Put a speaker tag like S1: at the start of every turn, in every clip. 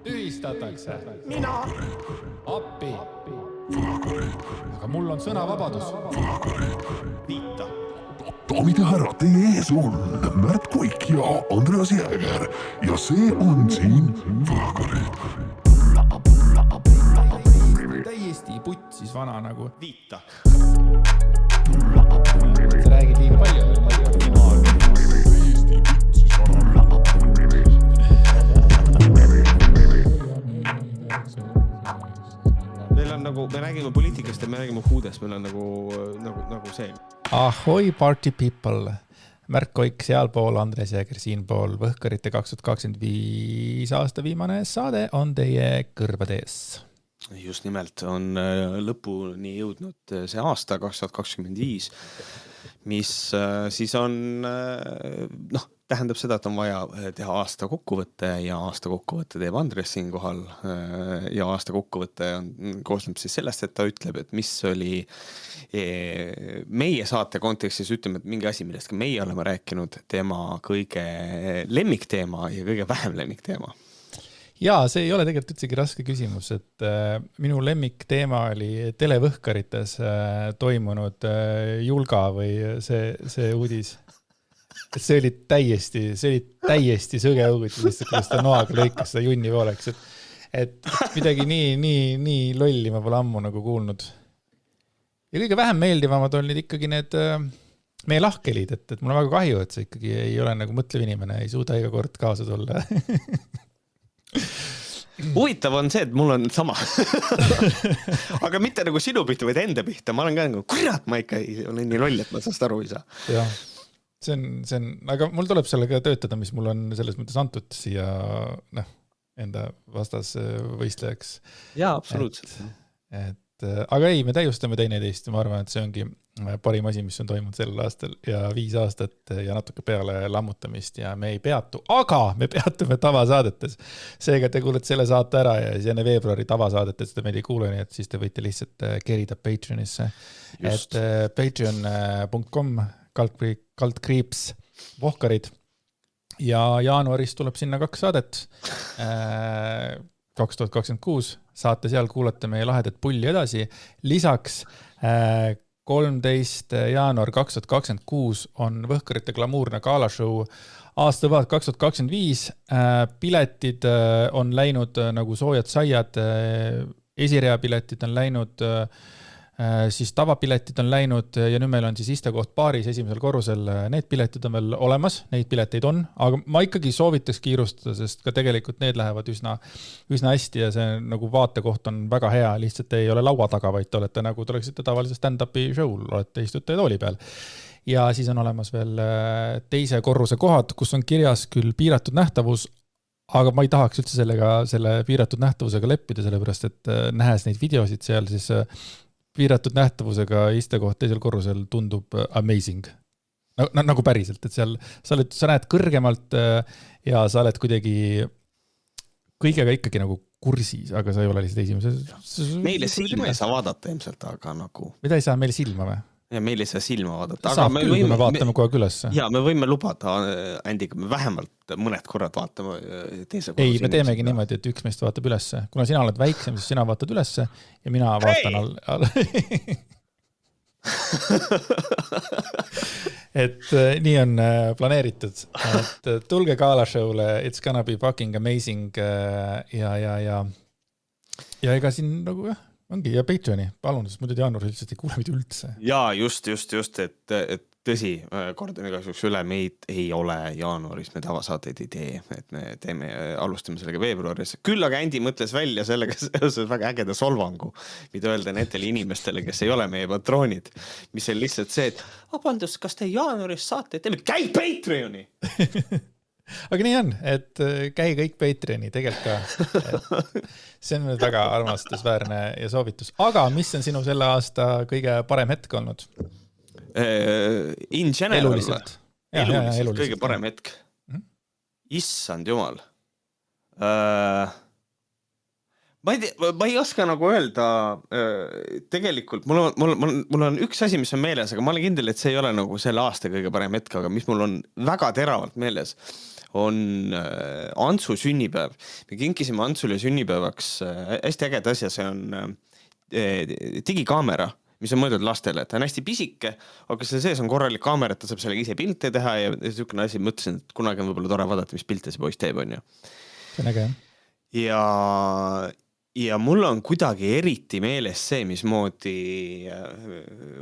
S1: Tühistatakse.
S2: Mina.
S1: Appi. Aga mul on sõnavabadus.
S2: Viita.
S3: Daamid ja härrad, teie ees on Märt Kuik ja Andreas Jääger ja see on siin
S1: Täiesti putsis vana nagu.
S2: Viita.
S1: Sa räägid liiga palju.
S2: Meil on nagu, me räägime poliitikast ja me räägime huudest, meil on nagu see.
S1: Ahoi party people. Märt Kuik sealpool, Andreas Jääger siinpool. Võhkarite 2025 aasta viimane saade on teie kõrvades.
S2: Just nimelt on lõpuni jõudnud see aasta 2025, mis siis on, tähendab seda, et on vaja teha aasta kokkuvõtte ja aasta kokkuvõtte teeb Andres siin kohal ja aasta kokkuvõtte koosneb siis sellest, et ta ütleb, et mis oli meie saate kontekstis, ütleme, et mingi asi, millest ka meie oleme rääkinud, tema kõige lemmikteema ja kõige vähem lemmikteema.
S1: Jaa, see ei ole tegelikult üldsegi raske küsimus, et minu lemmikteema oli televõhkarites toimunud julga või see uudis. See oli täiesti sõge õugutis, lihtsalt kuidas ta noaga lõikas seda junni pooleks, et midagi nii lolli ma pole ammu nagu kuulnud. Ja kõige vähem meeldivamad olid ikkagi need meie lahkelid, et mul on väga kahju, et see ikkagi ei ole nagu mõtlev inimene, ei suuda iga kord kaasa tulla.
S2: Huvitav on see, et mul on sama. Aga mitte nagu sinu pihta, vaid enda pihta. Ma olen ka nagu, kurat, ma ikka olen nii loll, et ma sellest aru ei saa.
S1: Jah, see on, aga mul tuleb sellega töötada, mis mul on selles mõttes antud siia enda vastas võistlejaks.
S2: Jaa, absoluutselt.
S1: Aga ei, me täiustame teineteist ja ma arvan, et see ongi parim asi, mis on toimunud sellel aastal ja 5 aastat ja natuke peale lammutamist ja me ei peatu, aga me peatume tavasaadetes. Seega te kuulete selle saate ära ja siis enne veebruari tavasaadetes te meid ei kuule, nii et siis te võite lihtsalt kerida Patreonisse.
S2: Just.
S1: Et patreon.com // vohkarid ja jaanuaris tuleb sinna 2 saadet 2026 saate seal, kuulate meie lahedat pulli edasi. Lisaks 13. jaanuar 2026 on Võhkarite glamuurne gaalashow aastavaat 2025. Piletid on läinud nagu soojad saiad, esireapiletid on läinud, siis tavapiletid on läinud ja nüüd meil on siis istekoht baaris esimesel korrusel. Need piletid on veel olemas, neid pileteid on, aga ma ikkagi soovitaks kiirustada, sest ka tegelikult need lähevad üsna hästi ja see nagu vaatekoht on väga hea, lihtsalt ei ole laua taga, vaid te olete nagu tuleksite tavalise stand-upi show'l, olete istute tooli peal. Ja siis on olemas veel teise korruse kohad, kus on kirjas küll piiratud nähtavus, aga ma ei tahaks üldse selle piiratud nähtavusega leppida, sellepärast et nähes neid videosid seal, siis piiratud nähtavusega istekoht teisel korrusel tundub amazing. Nagu päriselt, et seal sa näed kõrgemalt ja sa oled kuidagi kõigega ikkagi nagu kursis, aga sa ei ole lihtsalt esimeses.
S2: Meile silma ei saa vaadata ilmselt, aga nagu.
S1: Mida ei saa meile silma või?
S2: Ja meil ei saa silma vaadata.
S1: Saab küll, kui me vaatame kogu aeg üles.
S2: Jaa, me võime lubada, Andiga, me vähemalt mõned korrad vaatame teise korrus.
S1: Ei, me teemegi niimoodi, et üks meist vaatab ülesse. Kuna sina oled väiksem, siis sina vaatad ülesse ja mina vaatan et nii on planeeritud. Et tulge gaalashow'le, it's gonna be fucking amazing ja ega siin nagu ongi, ja Patreoni, palun, sest muidu jaanuaris lihtsalt ei kuule mitte üldse.
S2: Jaa, just, et tõsi, kordan igasuks üle, meid ei ole jaanuaris, me tavasaateid ei tee, et me alustame sellega veebruaris. Küll aga Andi mõtles välja sellega seoses väga ägeda solvangu, mida öelda nendele inimestele, kes ei ole meie patroonid, mis on lihtsalt see, et vabandust, kas te jaanuaris saate, teeme käi Patreoni!
S1: Aga nii on, et käi kõik Patreoni tegelikult ka. See on nüüd väga armastusväärne ja soovitus. Aga mis on sinu selle aasta kõige parem hetk olnud?
S2: In general.
S1: Eluliselt.
S2: Eluliselt kõige parem hetk. Issand jumal. ma ei oska nagu öelda, tegelikult mul on üks asi, mis on meeles, aga ma olen kindel, et see ei ole nagu selle aasta kõige parem hetk, aga mis mul on väga teravalt meeles, on Antsu sünnipäev. Me kinkisime Antsule sünnipäevaks hästi ägeda asja, see on digikaamera, mis on mõeldud lastele, ta on hästi pisike, aga selle sees on korralik kaamera, et ta saab sellega ise pilte teha ja niisugune asi, mõtlesin, et kunagi on võib-olla tore vaadata, mis pilte see poiss teeb, on ju.
S1: See on äge,
S2: ja mul on kuidagi eriti meeles see, mismoodi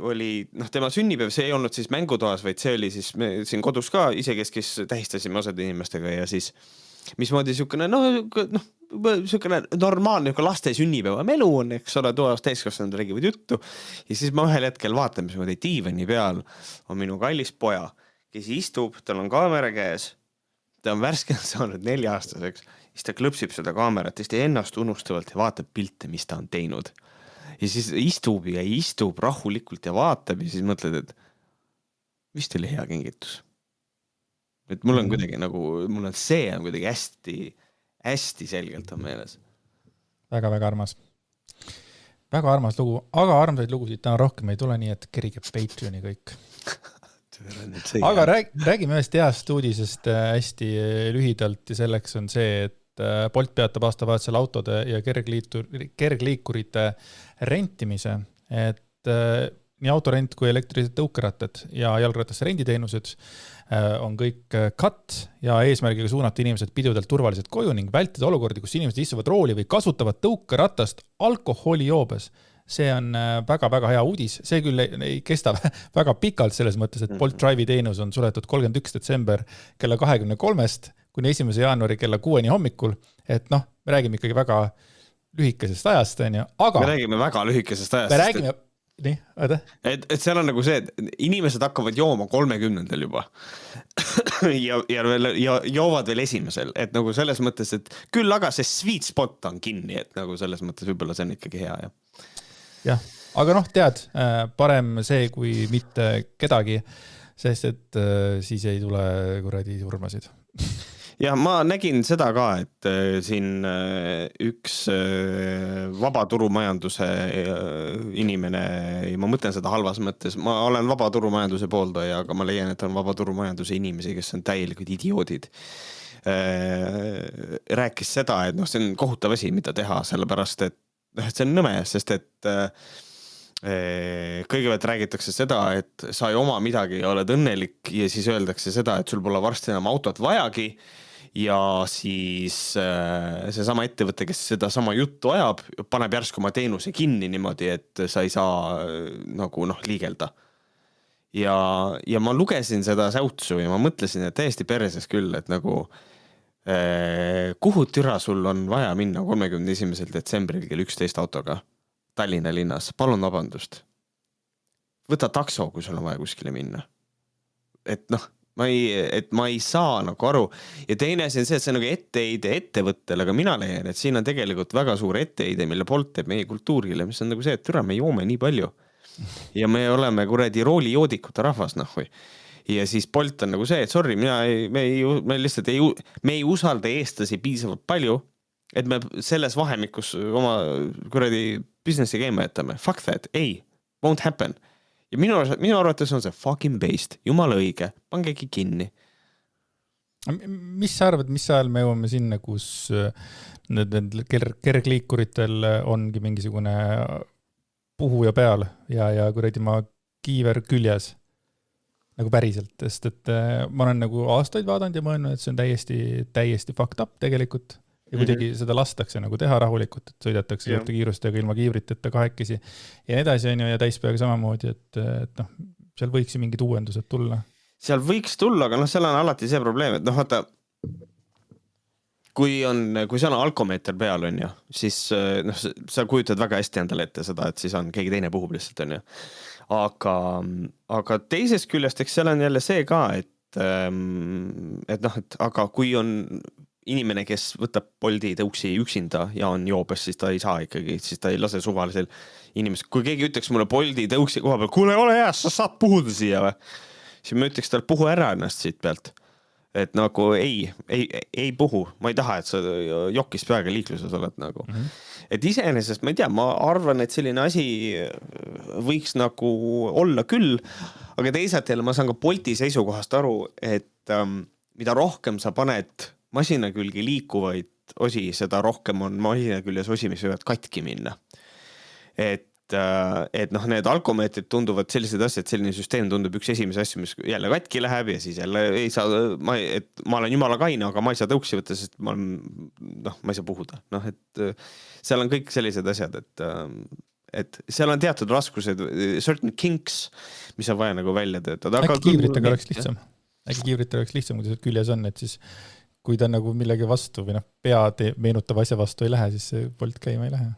S2: oli, tema sünnipäev, see ei olnud siis mängutoas, vaid see oli siis me siin kodus ka isekeskis tähistasime osade inimestega ja siis mismoodi siukene, siukene normaalne laste sünnipäeva melu on, eks ole, toas täiskasvanud räägivad juttu ja siis ma ühel hetkel vaatan, mismoodi diivani peal on minu kallis poja, kes istub, tal on kaamera käes, ta on värskelt saanud 4-aastaseks, siis ta klõpsib seda kaamerat, siis ta ennast unustavalt ja vaatab pilte, mis ta on teinud. Ja siis istub rahulikult ja vaatab ja siis mõtled, et vist oli hea kingitus. Et mul on kuidagi nagu, mul on see on kuidagi hästi selgelt on meeles.
S1: Väga-väga armas. Väga armas lugu, aga armsaid lugusid täna rohkem ei tule, nii et kerige Patreoni kõik. Aga räägime ühest heast uudisest hästi lühidalt ja selleks on see, et Bolt peatab aastavahetusel autode ja kergliikurite rentimise, et nii autorent kui elektrilised tõukerattad ja jalgrattasse renditeenused on kõik cut ja eesmärgiga suunata inimesed pidudelt turvaliselt koju ning vältida olukordi, kus inimesed istuvad rooli või kasutavad tõukeratast alkoholijoobes. See on väga-väga hea uudis. See küll ei kesta väga pikalt selles mõttes, et Bolt Drive'i teenus on suletud 31. detsember kella 23-st kuni 1. jaanuari kella 6 hommikul. Et me räägime ikkagi väga lühikesest ajast, aga...
S2: Me räägime väga lühikesest ajast.
S1: Me räägime... Nii, oota.
S2: Et seal on nagu see, et inimesed hakkavad jooma 30. juba ja joovad veel 1. Et nagu selles mõttes, et küll aga see sweet spot on kinni, et nagu selles mõttes võib-olla see on ikkagi hea,
S1: jah, aga tead, parem see kui mitte kedagi, sest et siis ei tule kuradi surmasid.
S2: Ja ma nägin seda ka, et siin üks vabaturumajanduse inimene, ma mõtlen seda halvas mõttes, ma olen vabaturumajanduse pooldaja, aga ma leian, et on vabaturumajanduse inimesi, kes on täielikud idioodid. Rääkis seda, et see on kohutav asi, mida teha, sellepärast, et see on nõme, sest et kõigepealt räägitakse seda, et sa ei oma midagi ja oled õnnelik ja siis öeldakse seda, et sul pole varsti enam autot vajagi ja siis see sama ettevõte, kes seda sama juttu ajab, paneb järsku oma teenuse kinni niimoodi, et sa ei saa nagu liigelda. Ja ma lugesin seda säutsu ja ma mõtlesin, et täiesti perses küll, et nagu kuhu türa sul on vaja minna 31. detsembril kell 11 autoga Tallinna linnas, palun vabandust. Võta takso, kui sul on vaja kuskile minna. Et ma ei saa nagu aru. Ja teine asi on see, et see on nagu etteheide ettevõttele, aga mina leian, et siin on tegelikult väga suur etteheide, mille Bolt teeb meie kultuurile, mis on nagu see, et türa me joome nii palju. Ja me oleme kuradi roolijoodikute rahvas, Ja siis Bolt on nagu see, et sorry, me ei usalda eestlasi piisavalt palju, et me selles vahemikus oma kuradi businessi käima jätame. Fuck that, ei, won't happen. Ja minu arvates on see fucking based, jumala õige, pangegi kinni.
S1: Mis sa arvad, mis ajal me jõuame sinna, kus need kergliikuritel ongi mingisugune puhuja peal ja kuradi ma kiiver küljes nagu päriselt, sest et ma olen nagu aastaid vaadanud ja mõelnud, et see on täiesti fucked up tegelikult ja kuidagi seda lastakse nagu teha rahulikult, et sõidetakse juurde kiirustega ilma kiivriteta kahekesi ja nii edasi on ju ja täispeaga samamoodi, et seal võiks ju mingid uuendused tulla.
S2: Seal võiks tulla, aga seal on alati see probleem, et vaata, kui see on alkomeeter peal on ju, siis sa kujutad väga hästi endale ette seda, et siis on keegi teine puhub lihtsalt on ju. Aga teisest küljest, eks seal on jälle see ka, et aga kui on inimene, kes võtab Bolti tõuksi üksinda ja on joobes, siis ta ei saa ikkagi, siis ta ei lase suvalisel inimesel. Kui keegi ütleks mulle Bolti tõuksi koha peal, kuule, ole hea, sa saad puhuda siia või? Siis ma ütleks tal puhu ära ennast siit pealt. et nagu ei puhu, ma ei taha, et sa jokist peaga liikluses oled nagu. Et iseenesest, ma ei tea, ma arvan, et selline asi võiks nagu olla küll, aga teisalt jälle ma saan ka Bolti seisukohast aru, et mida rohkem sa paned masina külgi liikuvaid osi, seda rohkem on masina küljes osi, mis võivad katki minna. Et noh, need alkomeetrid tunduvad sellised asjad, et selline süsteem tundub üks esimese asju, mis jälle katki läheb ja siis jälle ei saa, ma olen jumala kaine, aga ma ei saa tõuksi võtta, sest ma ei saa puhuda. Noh, et seal on kõik sellised asjad, et seal on teatud raskused, certain kinks, mis on vaja nagu välja töötada.
S1: Äkki kiivritega oleks lihtsam. Kui see küljes on, et siis kui ta nagu millegi vastu või pead meenutav asja vastu ei lähe, siis see Bolt käima ei lähe.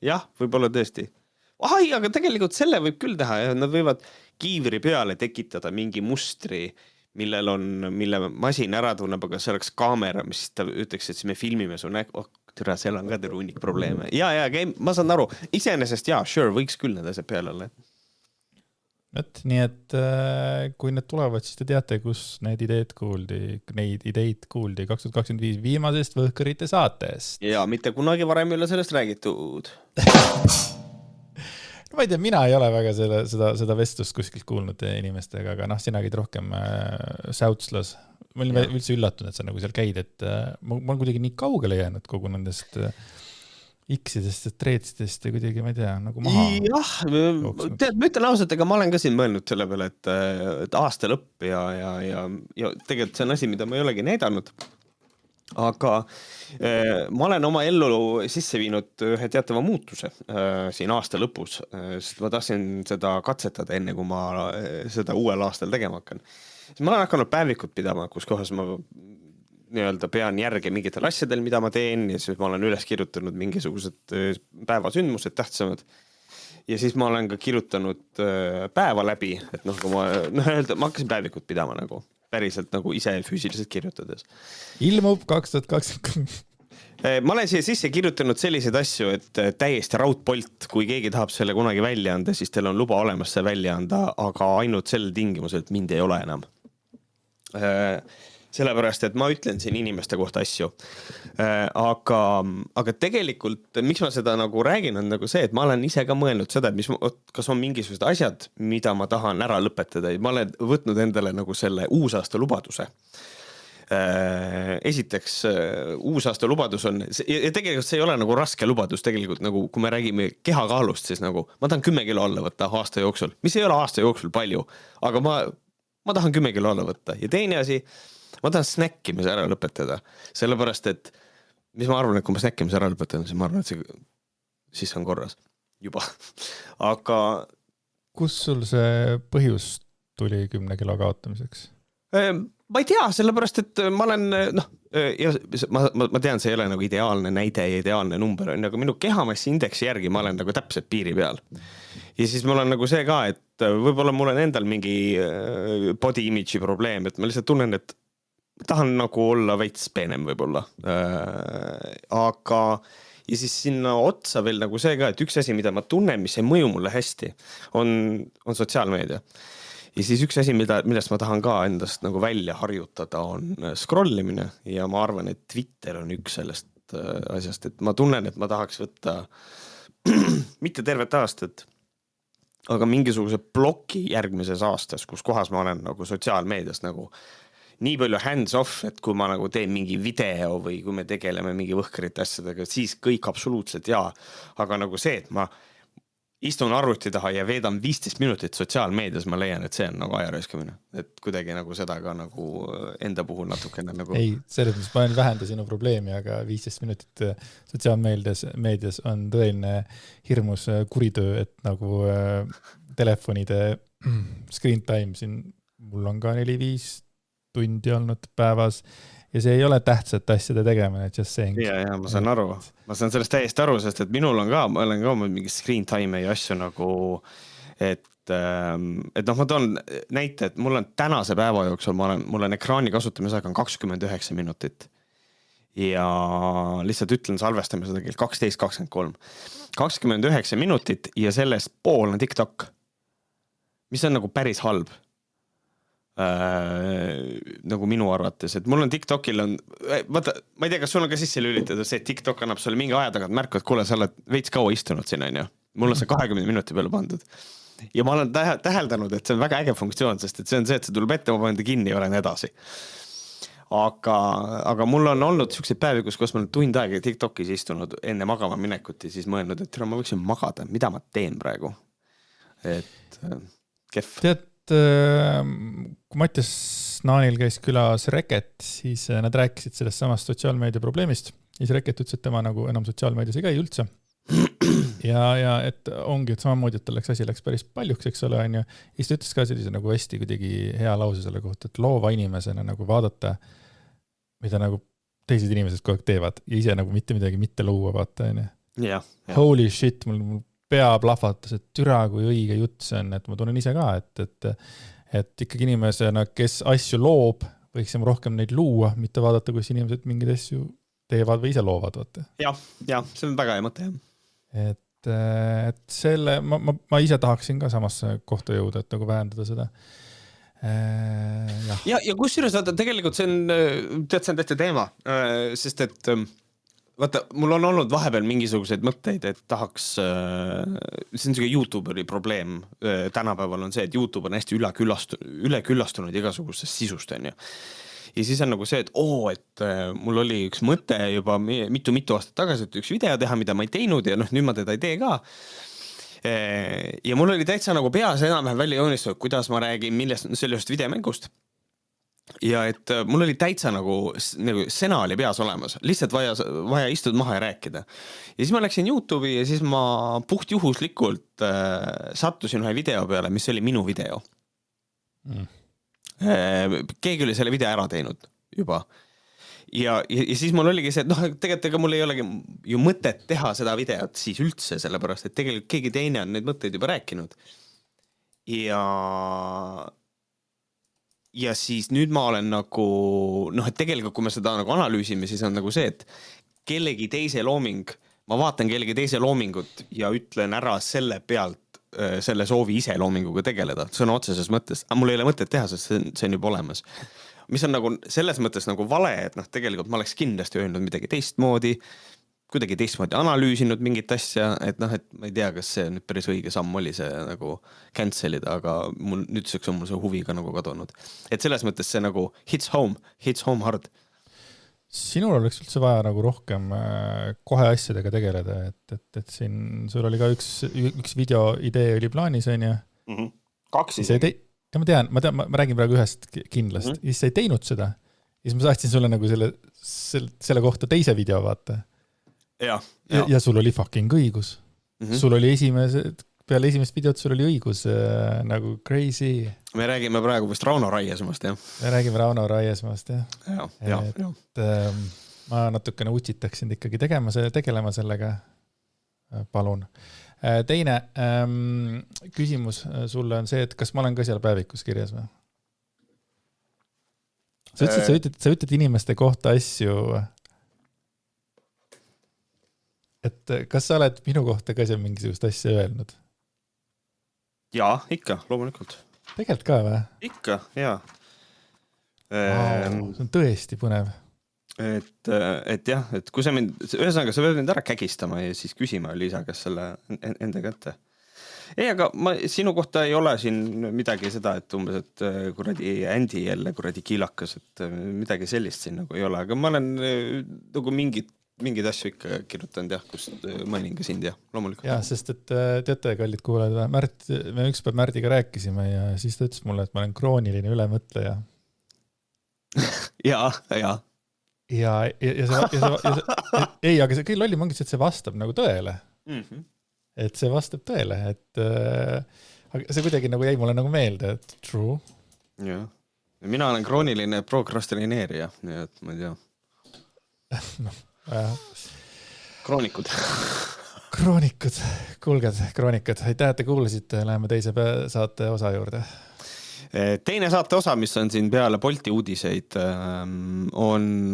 S2: Jah, võib-olla tõesti. Aga tegelikult selle võib küll teha ja nad võivad kiivri peale tekitada mingi mustri, mille masin ära tunneb, aga see oleks kaamera, mis ta ütleks, et siis me filmime su nägu. Türa, seal on ka hunnik probleeme. Ja, ma saan aru. Iseenesest sure, võiks küll need asjad peale olla.
S1: Nii et kui need tulevad, siis te teate, kus neid ideid kuuldi 2025 viimasest Võhkõrite saatest.
S2: Ja mitte kunagi varem ei ole sellest räägitud.
S1: No ma ei tea, mina ei ole väga seda vestlust kuskilt kuulnud inimestega, aga sinagid rohkem säutslas. Ma olin üldse üllatunud, et sa nagu seal käid, et ma olen kuidagi nii kaugele jäänud kogu nendest X-idest ja treetsidest ja kuidagi, ma ei tea, nagu maha.
S2: Jah, tead, ma ütlen ausalt, ega ma olen ka siin mõelnud selle peale, et aasta lõpp ja tegelikult see on asi, mida ma ei olegi näidanud. Aga ma olen oma ellu sisse viinud ühe teatava muutuse siin aasta lõpus, sest ma tahtsin seda katsetada enne, kui ma seda uuel aastal tegema hakkan. Ma olen hakanud päevikut pidama, kus kohas ma pean järge mingitel asjadel, mida ma teen ja siis ma olen üles kirjutanud mingisugused päevasündmused tähtsamad. Ja siis ma olen ka kirjutanud päeva läbi, et kui ma hakkasin päevikut pidama nagu päriselt nagu ise füüsiliselt kirjutades.
S1: Ilmub 2023.
S2: Ma olen siia sisse kirjutanud selliseid asju, et täiesti raudpolt, kui keegi tahab selle kunagi välja anda, siis teil on luba olemas see välja anda, aga ainult sel tingimusel, et mind ei ole enam. Sellepärast, et ma ütlen siin inimeste kohta asju. Aga tegelikult, miks ma seda nagu räägin, on nagu see, et ma olen ise ka mõelnud seda, et kas on mingisugused asjad, mida ma tahan ära lõpetada. Ma olen võtnud endale nagu selle uusaasta lubaduse. Esiteks, uusaasta lubadus on, ja tegelikult see ei ole nagu raske lubadus, tegelikult nagu, kui me räägime kehakaalust, siis nagu ma tahan 10 kilo alla võtta aasta jooksul, mis ei ole aasta jooksul palju, aga ma tahan 10 kilo alla võtta. Ja teine asi, ma tahan snäkkimise ära lõpetada, sellepärast, et mis ma arvan, et kui ma snäkkimise ära lõpetan, siis ma arvan, et siis on korras juba. Aga kus
S1: sul see põhjus tuli 10 kilo kaotamiseks?
S2: Ma ei tea, sellepärast, et ma olen, ma tean, see ei ole nagu ideaalne näide ja ideaalne number, aga minu kehamassi indeksi järgi ma olen nagu täpselt piiri peal. Ja siis mul on nagu see ka, et võib-olla mul on endal mingi body image'i probleem, et ma lihtsalt tunnen, et tahan nagu olla veits peenem võib-olla. Aga ja siis sinna otsa veel nagu see ka, et üks asi, mida ma tunnen, mis ei mõju mulle hästi, on sotsiaalmeedia. Ja siis üks asi, millest ma tahan ka endast nagu välja harjutada, on scrollimine ja ma arvan, et Twitter on üks sellest asjast, et ma tunnen, et ma tahaks võtta mitte tervet aastat, aga mingisuguse ploki järgmises aastas, kus kohas ma olen nagu sotsiaalmeedias nagu nii palju hands off, et kui ma nagu teen mingi video või kui me tegeleme mingi võhkrite asjadega, siis kõik absoluutselt jaa. Aga nagu see, et ma istun arvuti taha ja veedan 15 minutit sotsiaalmeedias, ma leian, et see on nagu ajarööskamine. Et kuidagi nagu seda ka nagu enda puhul natukene nagu...
S1: Ei, selles mõttes ma vähenda sinu probleemi, aga 15 minutit sotsiaalmeedias on tõeline hirmus kuritöö, et nagu telefonide screen time siin, mul on ka 4-5 tundi olnud päevas ja see ei ole tähtsate asjade tegemine, just saying.
S2: Ja, ma saan aru. Ma saan sellest täiesti aru, sest et minul on ka, ma olen ka mingi screen time ja asju nagu, et ma toon näite, et mul on tänase päeva jooksul, mul on ekraani kasutamisaeg on 29 minutit. Ja lihtsalt ütlen salvestamisega kell 12:23. 29 minutit ja sellest pool on TikTok, mis on nagu päris halb. nagu minu arvates, et mul on TikTokil on, vaata, ma ei tea, kas sul on ka sisse lülitada see, et TikTok annab sulle mingi aja tagant märku, et kuule, sa oled veits kaua istunud siin, on ju. Mul on see 20 minuti peale pandud. Ja ma olen täheldanud, et see on väga äge funktsioon, sest et see on see, et see tuleb ette, ma panen ta kinni ja olen edasi. Aga mul on olnud selliseid päevi, kus ma olen tund aega TikTokis istunud enne magama minekut ja siis mõelnud, et ma võiksin magada, mida ma teen praegu. Et kehv.
S1: Tead, kui Mattias Naanil käis külas Reket, siis nad rääkisid sellest samast sotsiaalmeedia probleemist. Siis Reket ütles, et tema nagu enam sotsiaalmeedias ei käi üldse. Ja et ongi, et samamoodi, et asi läks päris paljuks, eks ole, on ju. Ja siis ta ütles ka sellise nagu hästi kuidagi hea lause selle kohta, et loova inimesena nagu vaadata, mida nagu teised inimesed kogu aeg teevad ja ise nagu mitte midagi mitte luua, vaata, on ju.
S2: Ja.
S1: Holy shit, mul pea plahvatas, et türa kui õige jutt see on, et ma tunnen ise ka, et ikkagi inimesena, kes asju loob, võiksime rohkem neid luua, mitte vaadata, kus inimesed mingid asju teevad või ise loovad, vaata.
S2: Ja, see on väga hea mõte, jah.
S1: Et selle, ma ise tahaksin ka samasse kohta jõuda, et nagu vähendada seda.
S2: Ja kusjuures vaata, tegelikult see on täitsa teema, sest et vaata, mul on olnud vahepeal mingisuguseid mõtteid, et tahaks, see on selline YouTuberi probleem tänapäeval on see, et YouTube on hästi üleküllastunud igasugustest sisust, on ju. Ja siis on nagu see, et mul oli üks mõte juba mitu aastat tagasi, et üks video teha, mida ma ei teinud ja nüüd ma teda ei tee ka. Ja mul oli täitsa nagu peas enam-vähem välja joonistud, kuidas ma räägin sellest videomängust. Ja et mul oli täitsa nagu sena oli peas olemas, lihtsalt vaja istud maha ja rääkida. Ja siis ma läksin YouTube'i ja siis ma puhtjuhuslikult sattusin ühe video peale, mis oli minu video. Keegi oli selle video ära teinud juba. Ja siis mul oligi see, et tegelikult ega mul ei olegi ju mõtet teha seda videot siis üldse, sellepärast, et tegelikult keegi teine on neid mõtteid juba rääkinud. Ja siis nüüd ma olen nagu, et tegelikult kui me seda nagu analüüsime, siis on nagu see, et kellegi teise looming, ma vaatan kellegi teise loomingut ja ütlen ära selle pealt selle soovi ise loominguga tegeleda. See on otseses mõttes, mul ei ole mõtet teha, sest see on juba olemas. Mis on nagu selles mõttes nagu vale, et tegelikult ma oleks kindlasti öelnud midagi teistmoodi, kuidagi teistmoodi analüüsinud mingit asja, et ma ei tea, kas see nüüd päris õige samm oli see nagu cancelida, aga nüüdseks on mul see huvi ka nagu kadunud. Et selles mõttes see nagu hits home hard.
S1: Sinul oleks üldse vaja nagu rohkem kohe asjadega tegeleda, et siin sul oli ka üks video idee oli plaanis, on ju?
S2: Kaks isegi.
S1: Ja ma räägin praegu ühest kindlast. Siis sa ei teinud seda. Siis ma saatsin sulle nagu selle kohta teise video, vaata. Ja sul oli fucking õigus. Sul oli peale esimest videot sul oli õigus nagu crazy.
S2: Me räägime praegu vist Rauno Raiesmaast, jah?
S1: Me räägime Rauno Raiesmaast, jah.
S2: Et
S1: ma natukene utsitaksin ikkagi tegelema sellega. Palun. Teine küsimus sulle on see, et kas ma olen ka seal päevikus kirjas või? Sa ütled inimeste kohta asju, et kas sa oled minu kohta ka seal mingisugust asja öelnud?
S2: Jaa, ikka, loomulikult.
S1: Tegelikult ka või?
S2: Ikka, jaa.
S1: See on tõesti põnev.
S2: Et jah, et kui sa ühesõnaga sa pead mind ära kägistama ja siis küsima Liisa, kas selle enda kätte. Ei, aga sinu kohta ei ole siin midagi seda, et umbes, et kuradi Andy jälle kuradi kiilakas, et midagi sellist siin nagu ei ole, aga ma olen nagu mingid asju ikka kirjutanud jah, kus mõnin ka sind jah, loomulikult.
S1: Jah, sest et teate, kallid kuulajad, me ükspäev Märdiga rääkisime ja siis ta ütles mulle, et ma olen krooniline ülemõtleja.
S2: Ja
S1: ei, aga see küll oli mingis, et see vastab nagu tõele. Et see vastab tõele, et see kuidagi nagu jäi mulle nagu meelde, et true.
S2: Jah. Mina olen krooniline prokrastineerija, nii et ma ei tea. Kroonikud. Kroonikad. Aitäh, et te kuulasite, läheme teise saate osa juurde. Teine saate osa, mis on siin peale Bolti uudiseid, on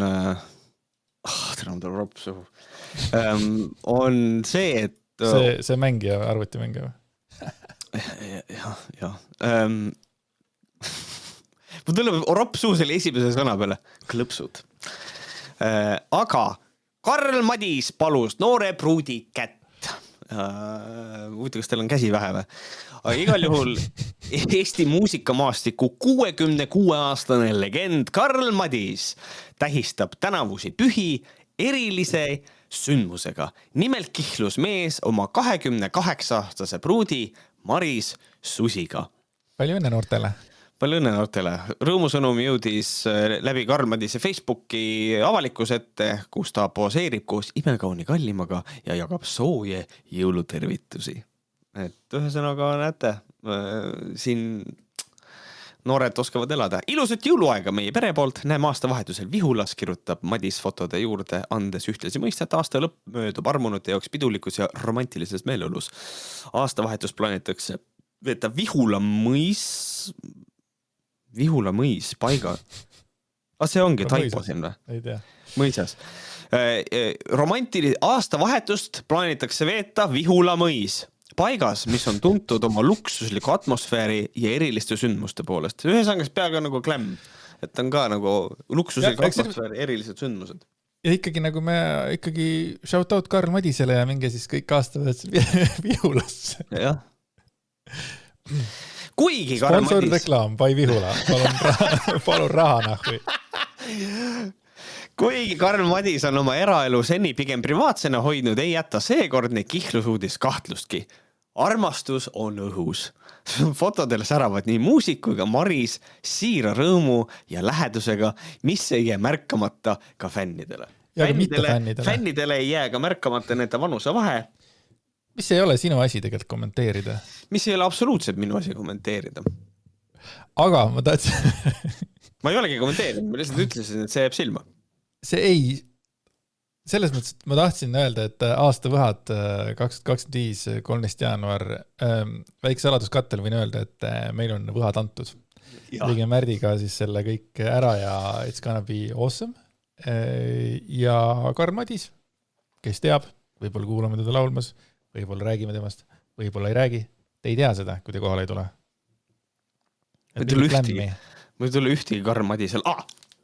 S2: on see, et
S1: see mängija, arvutimängija.
S2: Jah. mul tuleb ropp suu selle esimese sõna peale. Klõpsud. Aga Karl Madis palus noore pruudi kätt. Huvitav, kas teil on käsi vähe või? Aga igal juhul Eesti muusikamaastiku 66-aastane legend Karl Madis tähistab tänavusi pühi erilise sündmusega. Nimelt kihlus mees oma 28-aastase pruudi Maris Susiga.
S1: Palju õnne noortele!
S2: Palju õnne noortele! Rõõmusõnum jõudis läbi Karl Madise Facebooki avalikus ette, kus ta poseerib koos imekauni kallimaga ja jagab sooje jõulutervitusi. Et ühesõnaga näete, siin noored oskavad elada. Ilusat jõuluaega meie pere poolt. Näeme aastavahetusel Vihulas, kirjutab Madis fotode juurde, andes ühtlasi mõista, et aasta lõpp möödub armunute jaoks pidulikus ja romantilises meeleolus. Aastavahetus plaanitakse veeta Vihula mõis paiga. See ongi taipo siin või?
S1: Ei tea.
S2: Mõisas. Aastavahetust plaanitakse veeta Vihula mõis paigas, mis on tuntud oma luksusliku atmosfääri ja eriliste sündmuste poolest. Ühesangas peaga nagu klämm, et on ka nagu luksuslik atmosfääri erilised sündmused.
S1: Ja ikkagi nagu me ikkagi shout out Karl Madisele ja minge siis kõik aastavahetusel Vihulasse.
S2: Jah. Kuigi Karl
S1: Sponsor
S2: Madis...
S1: reklaam, pai Vihula. Palun raha nahvi.
S2: Kuigi Karl Madis on oma eraelu seni pigem privaatsena hoidnud, ei jätta seekordne kihlus-uudis kahtlustki. Armastus on õhus. Fotodel säravad nii muusik kui ka Maris siira rõõmu ja lähedusega, mis ei jää märkamata ka fännidele.
S1: Ja ka mitte fännidele.
S2: Fännidele ei jää ka märkamata nende vanuse vahe.
S1: Mis ei ole sinu asi tegelikult kommenteerida?
S2: Mis ei ole absoluutselt minu asi kommenteerida.
S1: Aga ma tahtsin...
S2: ma ei olegi kommenteerinud, ma lihtsalt ütlesin, et see jääb silma.
S1: See ei... Selles mõttes, et ma tahtsin öelda, et aastavõhad 2025, 13. jaanuar, väike saladuskattel võin öelda, et meil on võhad antud. Tegin Märdiga siis selle kõik ära ja it's gonna be awesome. Ja Karl Madis, kes teab, võib-olla kuulame teda laulmas, võib-olla räägime temast, võib-olla ei räägi. Te ei tea seda, kui te kohale ei tule.
S2: Mul ei tule ühtegi Karl Madisel.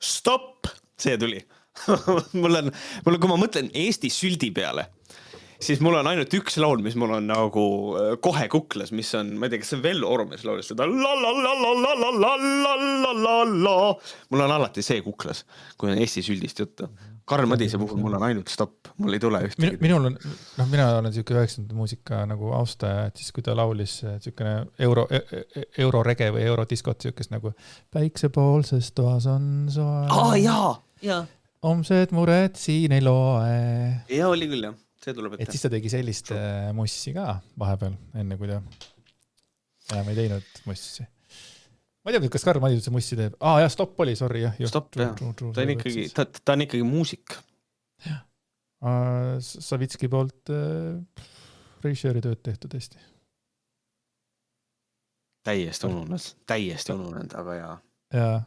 S2: Stopp! See tuli. Mul on, kui ma mõtlen Eesti süldi peale, siis mul on ainult üks laul, mis mul on nagu kohe kuklas, mis on, ma ei tea, kas see Vello Ormes laulis seda mul on alati see kuklas, kui on Eesti süldist juttu. Karl Madise puhul mul on ainult stopp, mul ei tule ühtegi.
S1: Mina olen siuke 90 muusika nagu austaja, et siis kui ta laulis siukene eurorege või eurodiskot siukest nagu päiksepoolses toas on soe.
S2: Jaa.
S1: Homsed mured siin ei loe.
S2: Ja oli küll, jah. See tuleb ette.
S1: Et siis ta tegi sellist mussi ka vahepeal, enne kui ta enam ei teinud mussi. Ma ei tea, kas Karl Madis see mussi teeb. Jah, stopp oli, sorry.
S2: Stopp, jah. Ta on ikkagi muusik.
S1: Jah. Savitski poolt režissööri tööd tehtud Eesti.
S2: Täiesti ununenud, aga jaa.
S1: Jaa.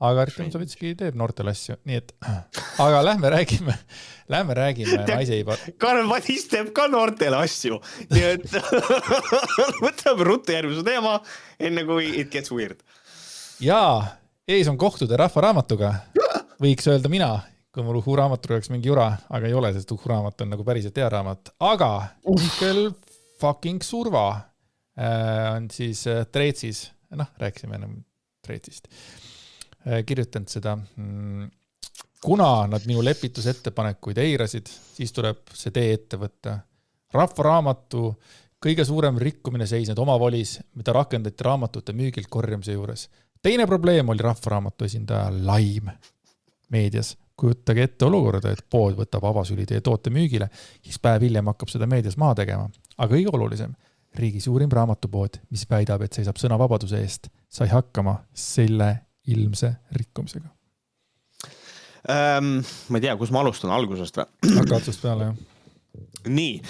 S1: Aga Artem Savitski teeb noortel asju, nii et, aga lähme räägime naiseiba.
S2: Karl Madis teeb ka noortel asju, nii et võtame ruttu järgmise teema, enne kui it gets weird.
S1: Jaa, ees on kohtude rahvaraamatuga, võiks öelda mina, kui mul uhuraamatu oleks mingi jura, aga ei ole, sest uhuraamat on nagu päriselt hea raamat, aga Mikkel fucking Surva on siis Treetsis, rääkisime enam Treetsist. Kirjutanud seda, kuna nad minu lepitusettepanekuid eirasid, siis tuleb see tee ette võtta. Rahvaraamatu kõige suurem rikkumine seisnud omavolis, mida rakendati raamatute müügilt korjamise juures. Teine probleem oli rahvaraamatu esindaja laim meedias. Kujutage ette olukorda, et pood võtab avasüli teie toote müügile, siis päev hiljem hakkab seda meedias maha tegema. Aga kõige olulisem, riigi suurim raamatupood, mis väidab, et seisab sõnavabaduse eest, sai hakkama selle ilmse rikkumisega.
S2: Ma ei tea, kus ma alustan algusest või?
S1: Hakka otsust peale, jah.
S2: Nii,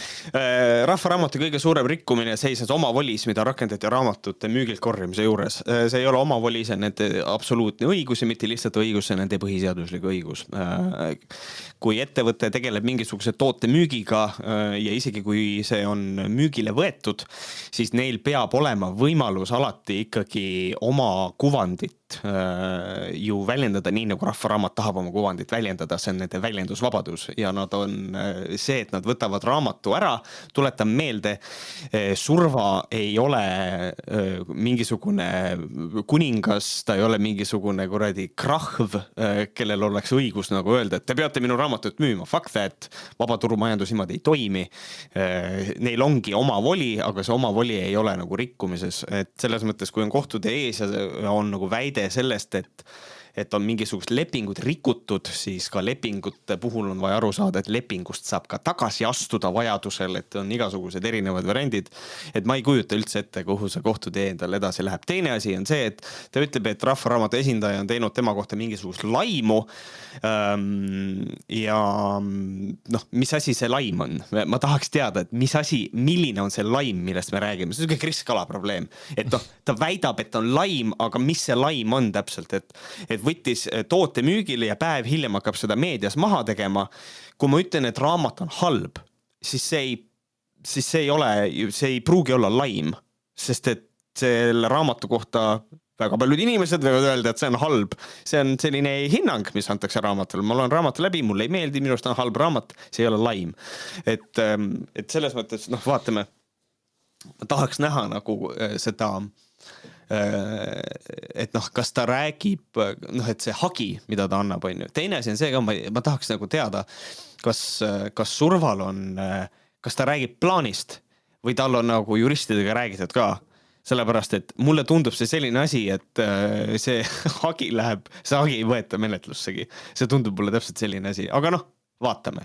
S2: rahvaraamatu kõige suurem rikkumine seisnes omavolis, mida rakendati raamatute müügilt korjamise juures. See ei ole omavoli, see on nende absoluutne õigus ja mitte lihtsalt õigus, see on nende põhiseaduslik õigus. Kui ettevõte tegeleb mingisuguse toote müügiga ja isegi kui see on müügile võetud, siis neil peab olema võimalus alati ikkagi oma kuvandit ju väljendada nii, nagu rahvaraamat tahab oma kuvandit väljendada, see on nende väljendusvabadus ja nad on see, et nad võtavad raamatu ära, tuletan meelde, Surva ei ole mingisugune kuningas, ta ei ole mingisugune kuradi krahv, kellel oleks õigus nagu öelda, et te peate minu raamatut müüma, fuck that, vabaturumajandus niimoodi ei toimi. Neil ongi oma voli, aga see oma voli ei ole nagu rikkumises, et selles mõttes, kui on kohtude ees ja on nagu väide sellest, et on mingisugust lepingut rikutud, siis ka lepingute puhul on vaja aru saada, et lepingust saab ka tagasi astuda vajadusel, et on igasugused erinevad variandid. Et ma ei kujuta üldse ette, kuhu see kohtutee endal edasi läheb. Teine asi on see, et ta ütleb, et rahvaraamatu esindaja on teinud tema kohta mingisugust laimu. Ja noh, mis asi see laim on? Ma tahaks teada, et mis asi, milline on see laim, millest me räägime. See on Kris Kala probleem. Et ta väidab, et on laim, aga mis see laim on täpselt? Et võttis toote müügile ja päev hiljem hakkab seda meedias maha tegema. Kui ma ütlen, et raamat on halb, siis see ei pruugi olla laim, sest et selle raamatu kohta väga paljud inimesed võivad öelda, et see on halb. See on selline hinnang, mis antakse raamatule. Ma olen raamatu läbi, mulle ei meeldi, minust on halb raamat, see ei ole laim. Et selles mõttes, vaatame, ma tahaks näha nagu seda et kas ta räägib, et see hagi, mida ta annab, on ju. Teine asi on see ka, ma tahaks nagu teada, kas Surval on, kas ta räägib plaanist või tal on nagu juristidega räägitud ka. Sellepärast, et mulle tundub see selline asi, et see hagi ei võeta menetlussegi. See tundub mulle täpselt selline asi, aga vaatame.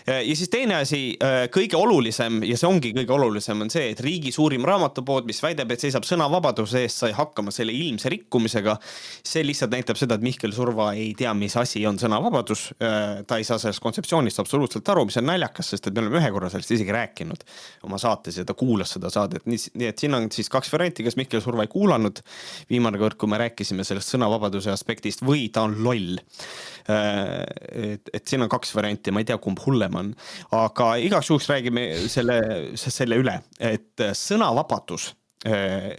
S2: Ja siis teine asi, kõige olulisem, ja see ongi kõige olulisem, on see, et riigi suurim raamatupood, mis väidab, et seisab sõnavabaduse eest, sai hakkama selle ilmse rikkumisega. See lihtsalt näitab seda, et Mihkel Surva ei tea, mis asi on sõnavabadus. Ta ei saa sellest kontseptsioonist absoluutselt aru, mis on naljakas, sest et me oleme ühe korra sellest isegi rääkinud oma saates ja ta kuulas seda saadet. Nii et siin on siis 2 varianti, kas Mihkel Surva ei kuulanud viimane kord, kui me rääkisime sellest sõnavabaduse aspektist või ta on loll. Et siin on 2 varianti, ma ei tea, kumb hullem on, aga igaks juhuks räägime selle üle, et sõnavabadus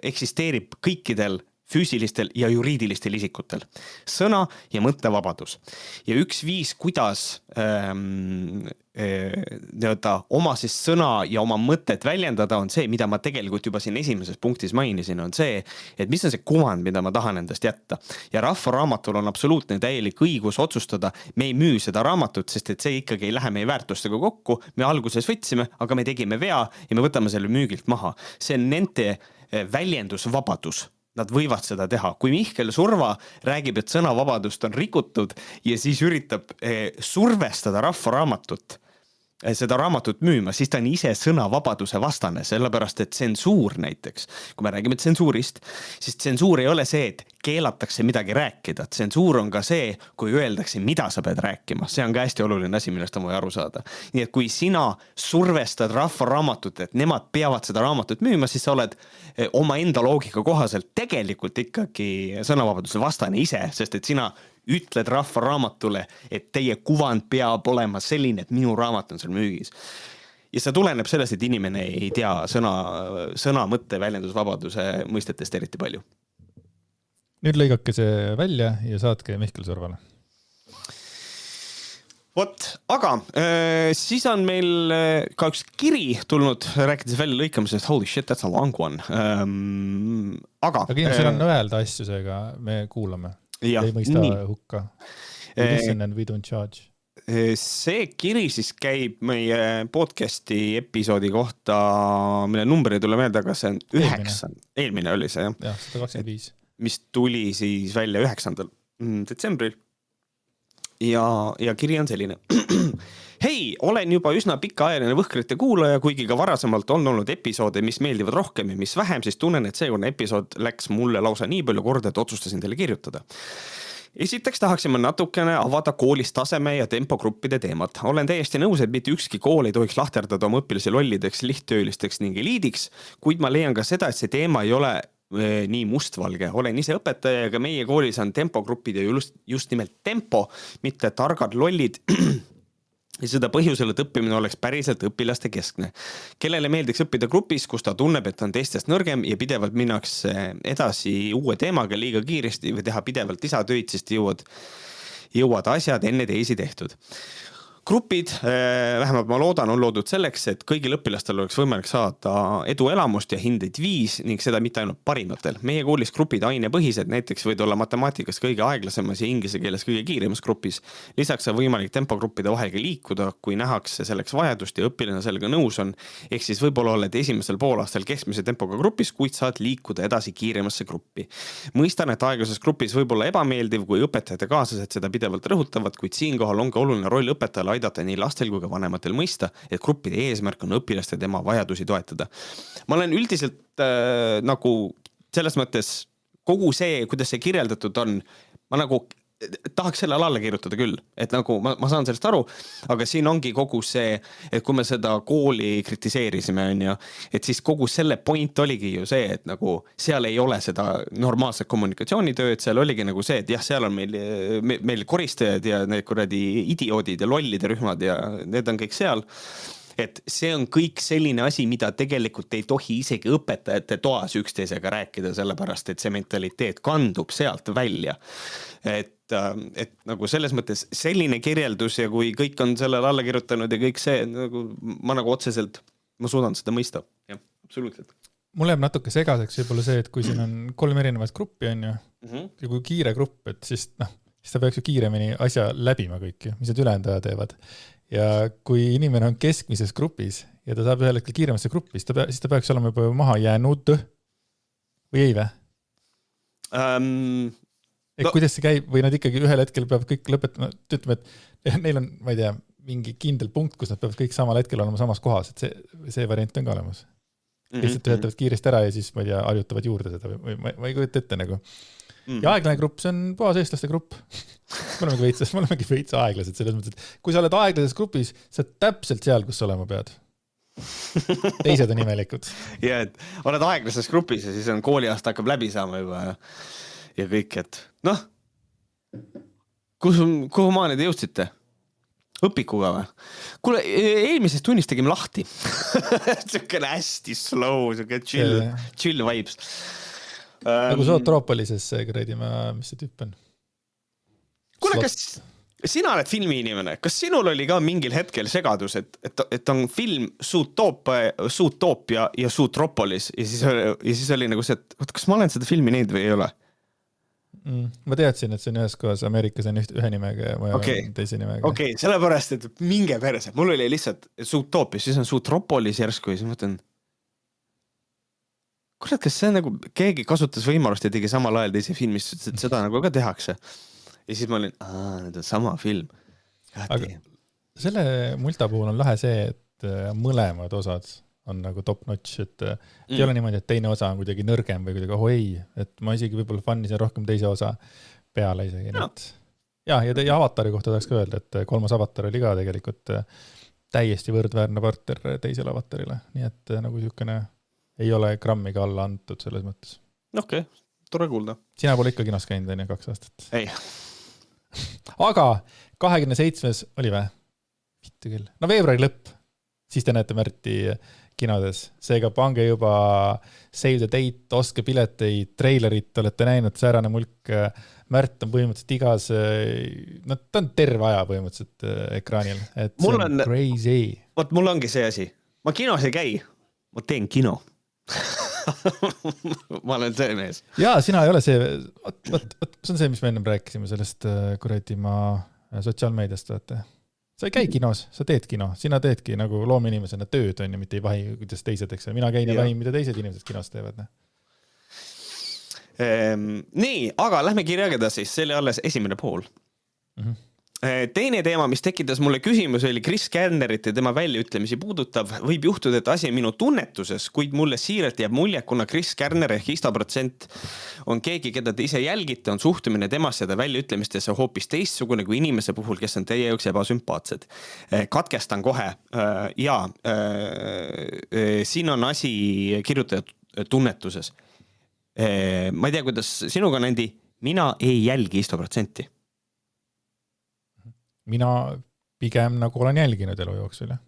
S2: eksisteerib kõikidel füüsilistel ja juriidilistel isikutel. Sõna ja mõttevabadus. Ja üks viis, kuidas oma siis sõna ja oma mõtet väljendada on see, mida ma tegelikult juba siin esimeses punktis mainisin, on see, et mis on see kuvand, mida ma tahan endast jätta. Ja rahvaraamatul on absoluutne täielik õigus otsustada, me ei müü seda raamatut, sest et see ikkagi ei lähe meie väärtustega kokku, me alguses võtsime, aga me tegime vea ja me võtame selle müügilt maha. See on nende väljendusvabadus. Nad võivad seda teha. Kui Mihkel Surva räägib, et sõnavabadust on rikutud ja siis üritab survestada rahvaraamatut, seda raamatut müüma, siis ta on ise sõnavabaduse vastane, sellepärast et tsensuur näiteks, kui me räägime tsensuurist, siis tsensuur ei ole see, et keelatakse midagi rääkida. Tsensuur on ka see, kui öeldakse, mida sa pead rääkima. See on ka hästi oluline asi, millest on vaja aru saada. Nii et kui sina survestad rahvaraamatut, et nemad peavad seda raamatut müüma, siis sa oled oma enda loogika kohaselt tegelikult ikkagi sõnavabaduse vastane ise, sest et sina ütled rahvaraamatule, et teie kuvand peab olema selline, et minu raamat on seal müügis. Ja see tuleneb sellest, et inimene ei tea sõna mõtte väljendusvabaduse mõistetest eriti palju.
S1: Nüüd lõigake see välja ja saatke Mihkel Survale.
S2: Aga siis on meil ka üks kiri tulnud, rääkides välja lõikamisest, holy shit, that's a long one. Aga
S1: inimesel on öelda asju, seega me kuulame. Ei mõista hukka. Listen and we don't charge.
S2: See kiri siis käib meie podcasti episoodi kohta, mille number ei tule meelde, aga see on 9. Eelmine oli see, jah.
S1: Jah, 125.
S2: Mis tuli siis välja 9. detsembril. Ja kiri on selline. Hei, olen juba üsna pikaajaline Võhkrite kuulaja, kuigi ka varasemalt on olnud episoode, mis meeldivad rohkem ja mis vähem, siis tunnen, et seekordne episood läks mulle lausa nii palju korda, et otsustasin teile kirjutada. Esiteks tahaksime natukene avada koolis taseme ja tempogruppide teemat. Olen täiesti nõus, et mitte ükski kool ei tohiks lahterdada oma õpilasi lollideks, lihttöölisteks ning eliidiks, kuid ma leian ka seda, et see teema ei ole nii mustvalge. Olen ise õpetaja ja ka meie koolis on tempogrupid ja just nimelt tempo, mitte targad lollid. Ja seda põhjusel, et õppimine oleks päriselt õpilaste keskne. Kellele meeldiks õppida grupis, kus ta tunneb, et on teistest nõrgem ja pidevalt minnakse edasi uue teemaga liiga kiiresti või teha pidevalt lisatöid, sest jõuad asjad enne teisi tehtud. Grupid, vähemalt ma loodan, on loodud selleks, et kõigil õpilastel oleks võimalik saada eduelamust ja hindeid 5 ning seda mitte ainult parimatel. Meie koolis grupid ainepõhised, näiteks võid olla matemaatikas kõige aeglasemas ja inglise keeles kõige kiiremas grupis. Lisaks on võimalik tempogruppide vahega liikuda, kui nähakse selleks vajadust ja õpilane sellega nõus on. Ehk siis võib-olla oled esimesel poolaastal keskmise tempoga grupis, kuid saad liikuda edasi kiiremasse gruppi. Mõistan, et aeglases grupis võib olla ebameeldiv, kui õpetajate kaaslased seda pidevalt rõhutavad, kuid siinkohal on ka oluline roll õpetajale aidata nii lastel kui ka vanematel mõista, et gruppide eesmärk on õpilaste tema vajadusi toetada. Ma olen üldiselt nagu selles mõttes kogu see, kuidas see kirjeldatud on, ma nagu tahaks sellele alla kirjutada küll, et nagu ma saan sellest aru, aga siin ongi kogu see, et kui me seda kooli kritiseerisime, et siis kogu selle point oligi ju see, et nagu seal ei ole seda normaalset kommunikatsioonitööd, seal oligi nagu see, et jah, seal on meil koristajad ja need kuradi idioodid ja lollide rühmad ja need on kõik seal. Et see on kõik selline asi, mida tegelikult ei tohi isegi õpetajate toas üksteisega rääkida, sellepärast, et see mentaliteet kandub sealt välja. Et nagu selles mõttes selline kirjeldus ja kui kõik on sellele alla kirjutanud ja kõik see, nagu, ma nagu otseselt, ma suudan seda mõista. Jah, absoluutselt.
S1: Mul jääb natuke segaseks võib-olla see, et kui siin on 3 erinevat gruppi on ju, ja kui kiire grupp, et siis ta peaks ju kiiremini asja läbima kõik, mis need ülejäänud teevad. Ja kui inimene on keskmises grupis ja ta saab ühel hetkel kiiremasse gruppi, siis ta peaks olema juba maha jäänud või ei või? Kuidas see käib või nad ikkagi ühel hetkel peavad kõik lõpetama, ütleme, et neil on, ma ei tea, mingi kindel punkt, kus nad peavad kõik samal hetkel olema samas kohas, et see variant on ka olemas. Lihtsalt ühetavad kiiresti ära ja siis, ma ei tea, harjutavad juurde seda või ma ei kujuta ette nagu. Ja aeglane grupp, see on puhas eestlaste grupp. Me olemegi veits aeglased selles mõttes, et kui sa oled aeglases grupis, sa oled täpselt seal, kus olema pead. Teised on imelikud.
S2: Ja, et oled aeglases grupis ja siis on kooliaasta hakkab läbi saama juba ja kõik, et noh, kuhu maa need jõudsite? Õpikuga või? Kuule, eelmisest tunnist tegime lahti. Sükene hästi slow, chill vibes.
S1: Nagu Zootropolises mis see tüüp on?
S2: Kuule, kas sina oled filmi-inimene? Kas sinul oli ka mingil hetkel segadus, et on film Zootoopia ja Zootropolis ja siis oli nagu see, et kas ma olen seda filmi näinud või ei ole?
S1: Ma teadsin, et see on ühes kohas, Ameerikas on ühe nimega ja teise nimega.
S2: Okei, sellepärast, et minge perse. Mul oli lihtsalt Zootoopia, siis on Zootropolis järsku ja siis mõtlen, kurat, kas see nagu keegi kasutas võimalust ja tegi samal ajal teise filmis, et seda nagu ka tehakse. Ja siis ma olin, need on sama film.
S1: Aga selle multa puhul on lahe see, et mõlemad osad on nagu top notch, et ei ole niimoodi, et teine osa on kuidagi nõrgem või kuidagi et ma isegi võib-olla fannisin rohkem teise osa peale isegi. Ja Avatari kohta tahaks ka öelda, et 3. Avatar oli ka tegelikult täiesti võrdväärne partner teisele Avatarile, nii et nagu niisugune ei ole grammiga alla antud selles mõttes.
S2: Okei, tore kuulda.
S1: Sina pole ikka kinos käinud enne 2 aastat.
S2: Ei.
S1: Aga 27. oli või? Vittu küll. No veebruari lõpp. Siis te näete Märti kinodes. Seega pange juba Save the Date, ostke pileteid, treilerit, olete näinud säärane mulk. Märt on põhimõtteliselt igas, ta on terve aja põhimõtteliselt ekraanil. Et see on crazy.
S2: Vot mul ongi see asi. Ma kinos ei käi. Ma teen kino. Ma olen see mees.
S1: Jaa, sina ei ole see, see on see, mis me ennem rääkisime sellest kuradi sotsiaalmeediast, vaata. Sa ei käi kinos, sa teed kino, sina teedki nagu loominimesena tööd on ja mitte ei vahi, kuidas teised, eks. Mina käin ja vahin, mida teised inimesed kinos teevad.
S2: Nii, aga lähme kirjageda siis, see oli alles esimene pool. teine teema, mis tekitas mulle küsimus, oli Chris Kernerit ja tema väljaütlemisi puudutav. Võib juhtuda, et asi minu tunnetuses, kuid mulle siiralt jääb mulje, kuna Chris Kerner ehk Isto% on keegi, keda te ise jälgite, on suhtumine temasse ja väljaütlemistesse hoopis teistsugune kui inimese puhul, kes on teie jaoks ebasümpaatsed. Katkestan kohe. Siin on asi kirjutatud tunnetuses. Ma ei tea, kuidas sinuga, Nandi, mina ei jälgi Isto%.
S1: Mina pigem nagu olen jälginud elu jooksul, jah.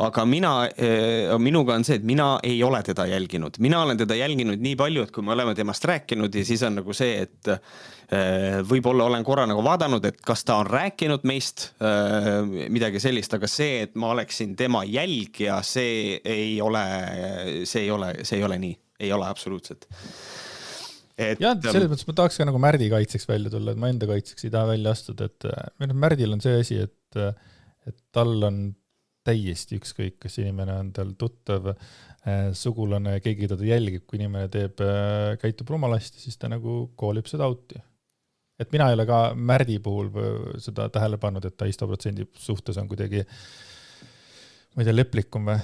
S2: Aga minuga on see, et mina ei ole teda jälginud. Mina olen teda jälginud nii palju, et kui me oleme temast rääkinud ja siis on nagu see, et võib-olla olen korra nagu vaadanud, et kas ta on rääkinud meist midagi sellist, aga see, et ma oleksin tema jälgija, see ei ole nii. Ei ole absoluutselt.
S1: Ja selles mõttes ma tahaks ka nagu Märdi kaitseks välja tulla, et ma enda kaitseks ei taha välja astuda, et Märdil on see asi, et tal on täiesti ükskõik, kas inimene on tal tuttav, sugulane, keegi ta jälgib, kui inimene käitub rumalasti, siis ta nagu koolib seda auti. Et mina ei ole ka Märdi puhul seda tähele pannud, et ta Isto% suhtes on kuidagi, ma ei tea, leplikum või.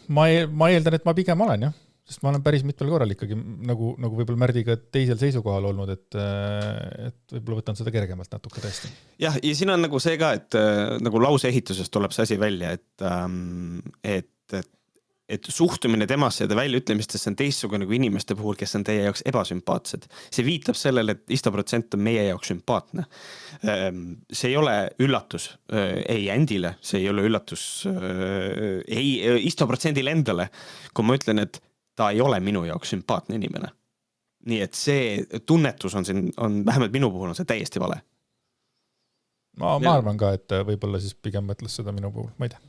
S1: Ma eeldan, et ma pigem olen, jah. Sest ma olen päris mitmel korral ikkagi nagu võib-olla Märdiga teisel seisukohal olnud, et võib-olla võtan seda kergemalt natuke tõesti.
S2: Jah, ja siin on nagu see ka, et nagu lause ehitusest tuleb see asi välja, et suhtumine temasse ja ta väljaütlemistesse on teistsugune kui inimeste puhul, kes on teie jaoks ebasümpaatsed. See viitab sellele, et Isto% on meie jaoks sümpaatne. See ei ole üllatus ei Andile, see ei ole üllatus ei Isto%-le endale, kui ma ütlen, et ta ei ole minu jaoks sümpaatne inimene. Nii et see tunnetus on vähemalt minu puhul on see täiesti vale.
S1: Ma arvan ka, et võib-olla siis pigem mõtles seda minu puhul, ma ei tea.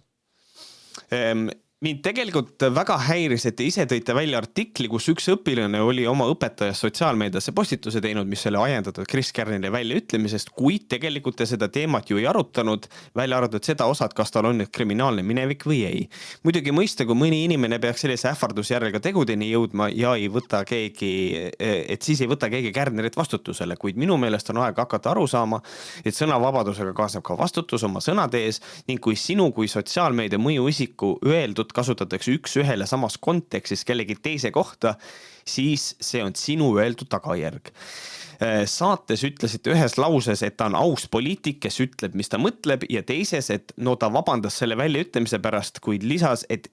S2: Mind tegelikult väga häiris, et te ise tõite välja artikli, kus üks õpilane oli oma õpetajas sotsiaalmeediasse postituse teinud, mis oli ajendatud Chris Kerneri väljaütlemisest, kuid tegelikult te seda teemat ju ei arutanud, välja arvatud seda osad, kas tal on nüüd kriminaalne minevik või ei. Muidugi mõista, kui mõni inimene peaks sellise ähvardusjärjega tegudeni jõudma ja ei võta keegi, et siis ei võta keegi Kernerit vastutusele, kuid minu meelest on aeg hakata aru saama, et sõnavabadusega kaasneb ka vastutus oma sõnade ees ning kui sinu kui sotsiaalmeedia mõjuisiku öeldud kasutatakse üks ühele samas kontekstis kellegi teise kohta, siis see on sinu öeldud tagajärg. Saates ütlesite ühes lauses, et ta on aus poliitik, kes ütleb, mis ta mõtleb ja teises, et no ta vabandas selle väljaütlemise pärast, kuid lisas, et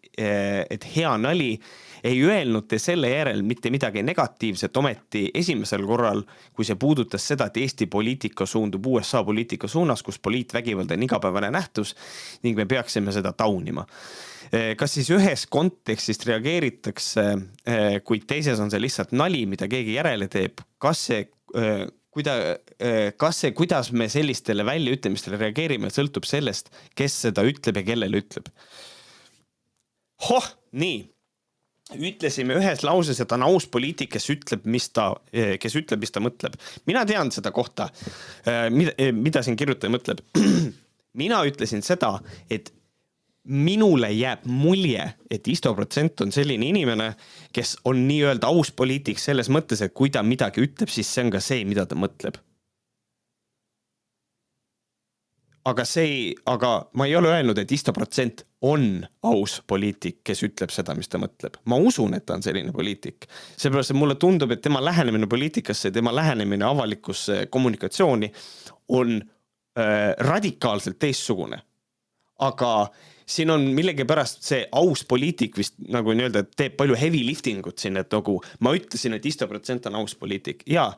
S2: hea nali ei öelnud te selle järel mitte midagi negatiivset, ometi esimesel korral, kui see puudutas seda, et Eesti poliitika suundub USA poliitika suunas, kus poliitvägivald on igapäevane nähtus ning me peaksime seda taunima. Kas siis ühes kontekstist reageeritakse, kuid teises on see lihtsalt nali, mida keegi järele teeb? Kas see, kuidas me sellistele väljaütlemistele reageerime, sõltub sellest, kes seda ütleb ja kellele ütleb? Nii. Ütlesime ühes lauses, et on aus poliitik, kes ütleb, mis ta mõtleb. Mina tean seda kohta, mida siin kirjutaja mõtleb. Mina ütlesin seda, et minule jääb mulje, et Isto% on selline inimene, kes on nii-öelda aus poliitik selles mõttes, et kui ta midagi ütleb, siis see on ka see, mida ta mõtleb. Aga ma ei ole öelnud, et Isto% on aus poliitik, kes ütleb seda, mis ta mõtleb. Ma usun, et ta on selline poliitik. Seepärast, et mulle tundub, et tema lähenemine poliitikasse, tema lähenemine avalikkusse kommunikatsiooni on radikaalselt teistsugune. Aga siin on millegi pärast see aus poliitik vist nagu nii-öelda teeb palju heavy liftingut siin, et nagu ma ütlesin, et Isto% on aus poliitik. Ja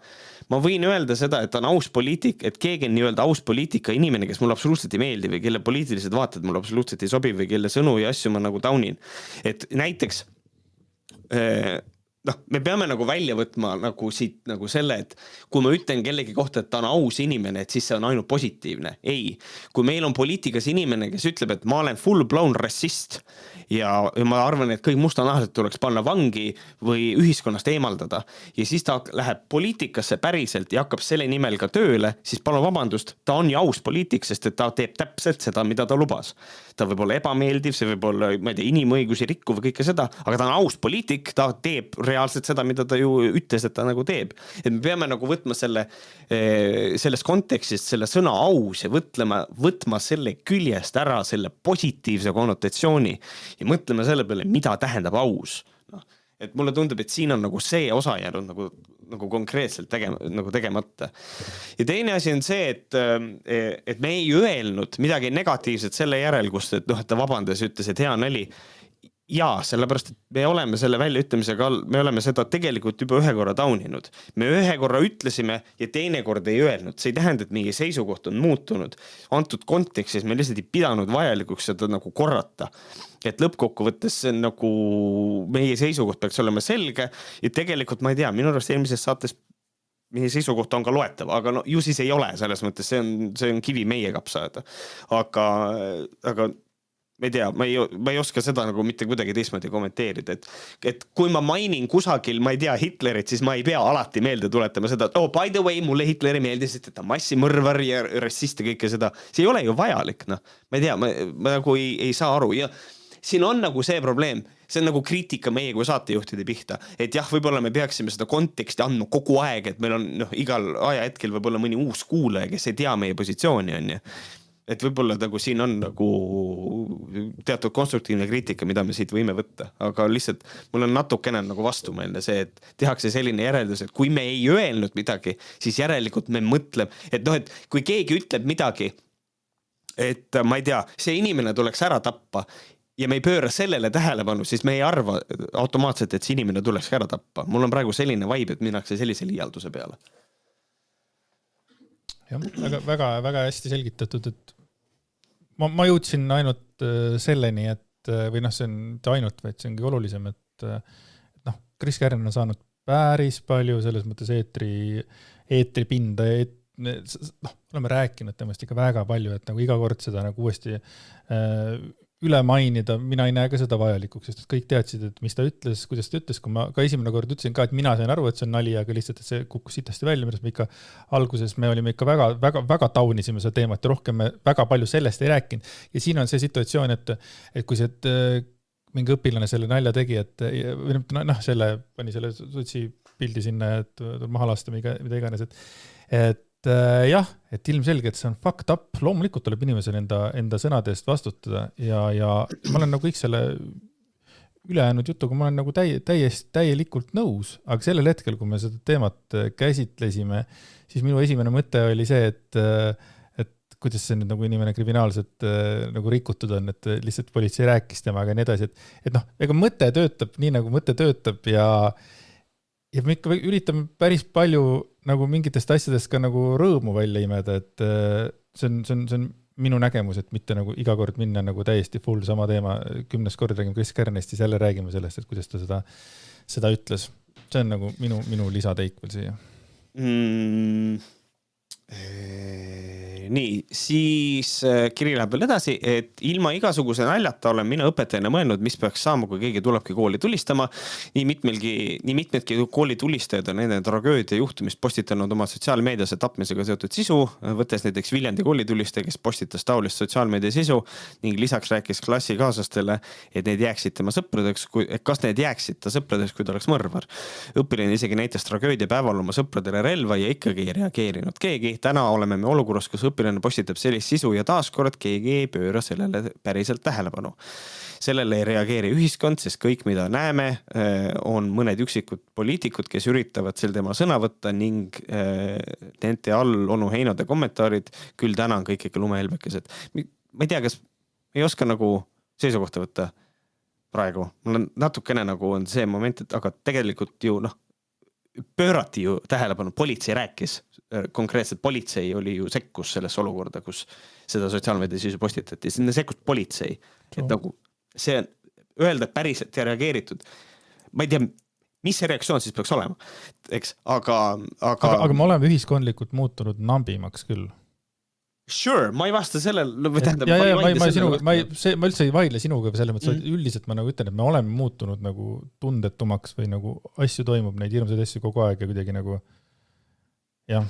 S2: ma võin öelda seda, et on aus poliitik, et keegi on nii-öelda aus poliitika inimene, kes mulle absoluutselt ei meeldi või kelle poliitilised vaated mulle absoluutselt ei sobi või kelle sõnu ja asju ma nagu taunin. Et näiteks me peame nagu välja võtma nagu siit nagu selle, et kui ma ütlen kellegi kohta, et ta on aus inimene, et siis see on ainult positiivne. Ei, kui meil on poliitikas inimene, kes ütleb, et ma olen full blown rassist ja ma arvan, et kõik mustanahalised tuleks panna vangi või ühiskonnast eemaldada ja siis ta läheb poliitikasse päriselt ja hakkab selle nimel ka tööle, siis palun vabandust, ta on ju aus poliitik, sest et ta teeb täpselt seda, mida ta lubas. Ta võib olla ebameeldiv, see võib olla, ma ei tea, inimõigusi rikkuv või kõike seda, aga ta on aus poliitik, ta teeb reaalselt seda, mida ta ju ütles, et ta nagu teeb. Et me peame nagu võtma selles kontekstist selle sõna aus ja võtma selle küljest ära selle positiivse konnotatsiooni ja mõtlema selle peale, mida tähendab aus. Et mulle tundub, et siin on nagu see osa jäänud nagu konkreetselt tegemata. Ja teine asi on see, et me ei öelnud midagi negatiivset selle järel, kus et ta vabandas ja ütles, et hea nali. Jaa, sellepärast, et me oleme selle väljaütlemisega, me oleme seda tegelikult juba ühe korra tauninud. Me ühe korra ütlesime ja teine kord ei öelnud. See ei tähenda, et meie seisukoht on muutunud. Antud kontekstis me lihtsalt ei pidanud vajalikuks seda nagu korrata. Et lõppkokkuvõttes nagu meie seisukoht peaks olema selge ja tegelikult ma ei tea, minu arust eelmises saates meie seisukoht on ka loetav, aga ju siis ei ole selles mõttes, see on kivi meie kapsaada. Aga ma ei tea, ma ei oska seda nagu mitte kuidagi teistmoodi kommenteerida, et kui ma mainin kusagil, ma ei tea, Hitlerit, siis ma ei pea alati meelde tuletama seda, et by the way, mulle Hitleri meeldis, et ta massimõrvar ja rassist ja kõike seda. See ei ole ju vajalik, ma ei tea, ma nagu ei saa aru ja siin on nagu see probleem, see on nagu kriitika meie kui saatejuhtide pihta, et jah, võib-olla me peaksime seda konteksti andma kogu aeg, et meil on igal ajahetkel võib-olla mõni uus kuulaja, kes ei tea meie positsiooni on ja et võib-olla nagu siin on nagu teatud konstruktiivne kriitika, mida me siit võime võtta, aga lihtsalt mul on natukene nagu vastumeelne see, et tehakse selline järeldus, et kui me ei öelnud midagi, siis järelikult me mõtleme, et et kui keegi ütleb midagi, et ma ei tea, see inimene tuleks ära tappa ja me ei pööra sellele tähelepanu, siis me ei arva automaatselt, et see inimene tuleks ära tappa. Mul on praegu selline vibe, et minnakse sellise liialduse peale.
S1: Jah, väga hästi selgitatud, et ma jõudsin ainult selleni, et või see on ainult, vaid see ongi olulisem, et Chris Kärner on saanud päris palju selles mõttes eetripinda ja oleme rääkinud temast ikka väga palju, et nagu iga kord seda nagu uuesti üle mainida, mina ei näe ka seda vajalikuks, sest kõik teadsid, et mis ta ütles, kuidas ta ütles, kui ma ka esimene kord ütlesin ka, et mina sain aru, et see on nali, aga lihtsalt, et see kukkus sitasti välja, millest me ikka alguses me olime ikka väga taunisime seda teemat ja rohkem me väga palju sellest ei rääkinud. Ja siin on see situatsioon, et kui see mingi õpilane selle nalja tegi, et selle pani selle sotsi pildi sinna, et maha lasta, mida iganes, et jah, et ilmselgelt see on fucked up, loomulikult tuleb inimesel enda sõnade eest vastutada ja ma olen nagu kõik selle ülejäänud jutuga, ma olen nagu täielikult nõus, aga sellel hetkel, kui me seda teemat käsitlesime, siis minu esimene mõte oli see, et kuidas see nüüd nagu inimene kriminaalselt nagu rikutud on, et lihtsalt politsei rääkis temaga ja nii edasi, et ega mõte töötab nii, nagu mõte töötab ja me ikka üritame päris palju nagu mingitest asjadest ka nagu rõõmu välja imeda, et see on minu nägemus, et mitte nagu iga kord minna nagu täiesti full sama teema, 10 kord räägime Chris Kärnest ja jälle räägime sellest, et kuidas ta seda ütles. See on nagu minu lisateik veel siia.
S2: Nii, siis kiri läheb veel edasi, et ilma igasuguse naljata olen mina õpetajana mõelnud, mis peaks saama, kui keegi tulebki kooli tulistama. Nii mitmedki kooli tulistajad on nende tragöödia juhtumist postitanud oma sotsiaalmeedias tapmisega seotud sisu, võttes näiteks Viljandi kooli tulistaja, kes postitas taolist sotsiaalmeedia sisu ning lisaks rääkis klassikaaslastele, et need jääksid tema sõpradeks, kas need jääksid ta sõpradeks, kui ta oleks mõrvar. Õpilane isegi näitas tragöödia päeval oma sõpradele relva ja ikkagi ei reageerinud keegi. Täna oleme me olukorras, kus õpilane postitab sellist sisu ja taaskord keegi ei pööra sellele päriselt tähelepanu. Sellele ei reageeri ühiskond, sest kõik, mida näeme, on mõned üksikud poliitikud, kes üritavad sel tema sõna võtta ning nende all onu heinade kommentaarid, küll täna on kõik ikka lumehelbekesed. Ma ei tea, kas ei oska nagu seisukohta võtta praegu. Mul on natukene nagu on see moment, et aga tegelikult ju pöörati ju tähelepanu, politsei rääkis, konkreetselt politsei oli ju sekkus selles olukorda, kus seda sotsiaalmeedia sisu postitati, sinna sekkus politsei, et nagu see on öelda, et päriselt ja reageeritud, ma ei tea, mis see reaktsioon siis peaks olema, eks, aga
S1: me oleme ühiskondlikult muutunud nambimaks küll.
S2: Sure, ma ei vasta sellele.
S1: Ma üldse ei vaidle sinuga selles mõttes, üldiselt ma nagu ütlen, et me oleme muutunud nagu tundetumaks või nagu asju toimub, neid hirmsaid asju kogu aeg ja kuidagi nagu jah,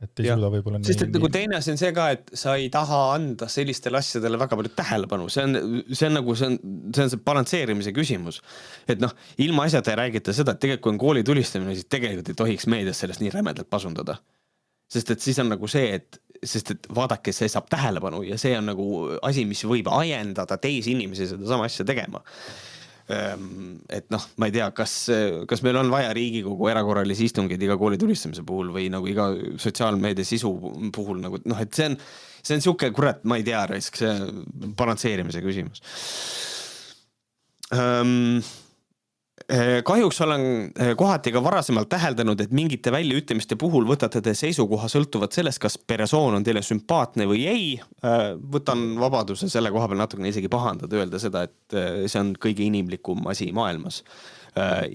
S1: et ei suuda võib-olla
S2: sest et nagu teine asi on see ka, et sa ei taha anda sellistele asjadele väga palju tähelepanu, see on see balansseerimise küsimus, et noh, ilma asjata ei räägita seda, et tegelikult kui on kooli tulistamine, siis tegelikult ei tohiks meedias sellest nii rämedalt pasundada, sest et siis on nagu see, sest et vaadake, see saab tähelepanu ja see on nagu asi, mis võib ajendada teisi inimesi seda sama asja tegema. Et noh, ma ei tea, kas meil on vaja Riigikogu erakorralisi istungeid iga kooli tulistamise puhul või nagu iga sotsiaalmeedia sisu puhul nagu, noh, et see on siuke kurat, ma ei tea, see balansseerimise küsimus. Kahjuks olen kohati ka varasemalt täheldanud, et mingite väljaütlemiste puhul võtate te seisukoha sõltuvad sellest, kas persoon on teile sümpaatne või ei. Võtan vabaduse selle koha peal natukene isegi pahandada, öelda seda, et see on kõige inimlikum asi maailmas.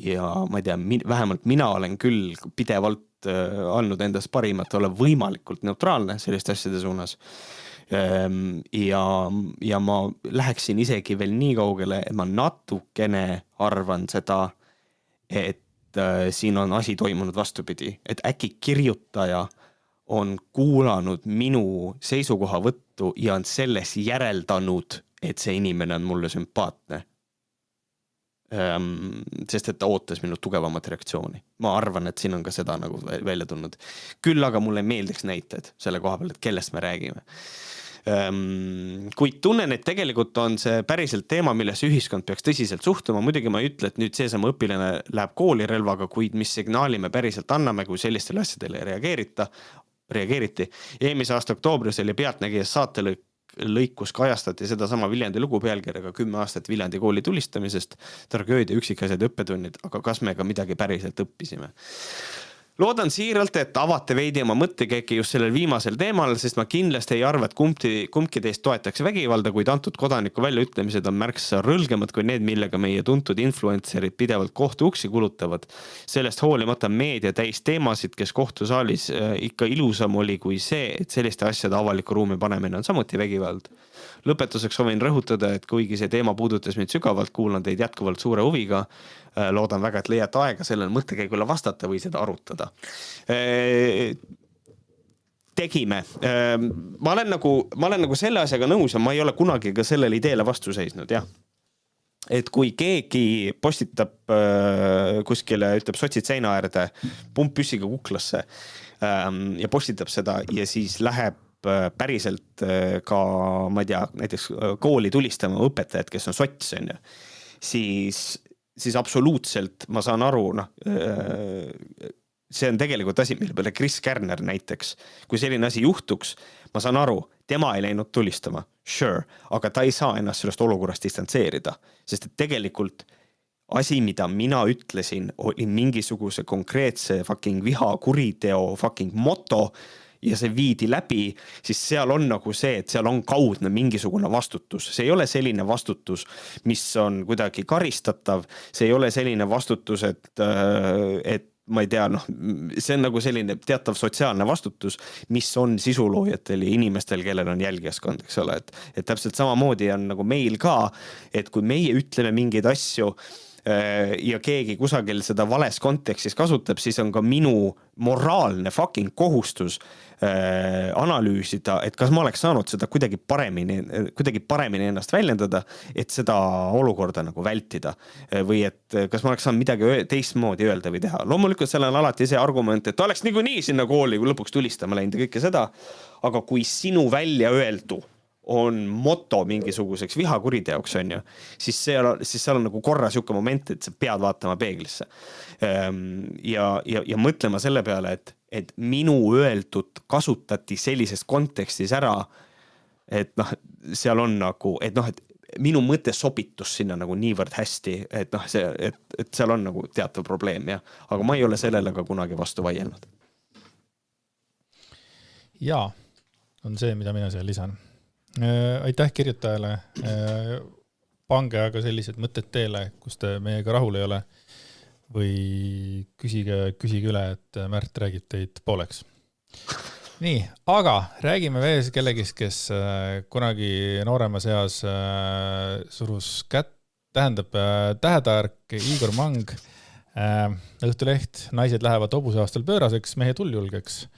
S2: Ja ma ei tea, vähemalt mina olen küll pidevalt andnud endast parimat olla võimalikult neutraalne selliste asjade suunas. Ja ma läheksin isegi veel nii kaugele, et ma natukene arvan seda, et siin on asi toimunud vastupidi, et äkki kirjutaja on kuulanud minu seisukohavõttu ja on selles järeldanud, et see inimene on mulle sümpaatne. Sest et ta ootas minu tugevamat reaktsiooni. Ma arvan, et siin on ka seda nagu välja tulnud. Küll aga mulle meeldiks näited selle koha peal, et kellest me räägime. Kuid tunnen, et tegelikult on see päriselt teema, milles ühiskond peaks tõsiselt suhtuma. Muidugi ma ei ütle, et nüüd seesama õpilane läheb kooli relvaga, kuid mis signaali me päriselt anname, kui sellistele asjadele reageeriti. Eelmise aasta oktoobris oli Pealtnägijas saatelõikus kajastati seda sama Viljandi lugu pealkirjaga 10 aastat Viljandi kooli tulistamisest, tragöödia üksikasjad õppetunnid, aga kas me ka midagi päriselt õppisime? Loodan siiralt, et avate veidi oma mõttekäiki just sellel viimasel teemal, sest ma kindlasti ei arva, et kumbki teist toetaks vägivalda, kuid antud kodaniku väljaütlemised on märksa rõlgemad kui need, millega meie tuntud influencerid pidevalt kohtuuksi kulutavad. Sellest hoolimata meedia täis teemasid, kes kohtusaalis ikka ilusam oli kui see, et selliste asjade avaliku ruumi panemine on samuti vägivald. Lõpetuseks soovin rõhutada, et kuigi see teema puudutas mind sügavalt, kuulan teid jätkuvalt suure huviga. Loodan väga, et leiate aega sellel mõttekäigule vastata või seda arutada. Tegime. Ma olen nagu selle asjaga nõus ja ma ei ole kunagi ka sellele ideele vastu seisnud, jah. Et kui keegi postitab kuskile, ütleb sotsid seina äärde, pump püssiga kuklasse ja postitab seda ja siis läheb päriselt ka, ma ei tea, näiteks kooli tulistama õpetajad, kes on sots, siis absoluutselt ma saan aru, see on tegelikult asi, mille peale Chris Kärner näiteks, kui selline asi juhtuks, ma saan aru, tema ei läinud tulistama, sure, aga ta ei saa ennast sellest olukorrast distantseerida, sest et tegelikult asi, mida mina ütlesin, oli mingisuguse konkreetse fucking viha kuriteo fucking moto ja see viidi läbi, siis seal on nagu see, et seal on kaudne mingisugune vastutus. See ei ole selline vastutus, mis on kuidagi karistatav, see ei ole selline vastutus, et ma ei tea, see on nagu selline teatav sotsiaalne vastutus, mis on sisuloojatel ja inimestel, kellel on jälgijaskond, eks ole, et täpselt samamoodi on nagu meil ka, et kui meie ütleme mingeid asju ja keegi kusagil seda vales kontekstis kasutab, siis on ka minu moraalne fucking kohustus analüüsida, et kas ma oleks saanud seda kuidagi paremini ennast väljendada, et seda olukorda nagu vältida või et kas ma oleks saanud midagi teistmoodi öelda või teha. Loomulikult seal on alati see argument, et ta oleks nii sinna kooli lõpuks tulistama läinud ja kõike seda, aga kui sinu välja öeldu on moto mingisuguseks vihakuriteoks, siis seal on nagu korra siuke moment, et sa pead vaatama peeglisse. Ja mõtlema selle peale, et minu öeldud kasutati sellises kontekstis ära, et seal on nagu, et minu mõte sobitus sinna nagu niivõrd hästi, et seal on nagu teatav probleem, jah. Aga ma ei ole sellele ka kunagi vastu vaielnud.
S1: Jaa, on see, mida mina seal lisan. Aitäh kirjutajale, pange aga sellised mõtted teele, kus te meiega rahul ei ole või küsige üle, et Märt räägib teid pooleks. Nii, aga räägime veel kellegist, kes kunagi nooremas eas surus tähetark Igor Mang, Õhtuleht, naised lähevad hobuse aastal pööraseks, mehe tulljulgeks.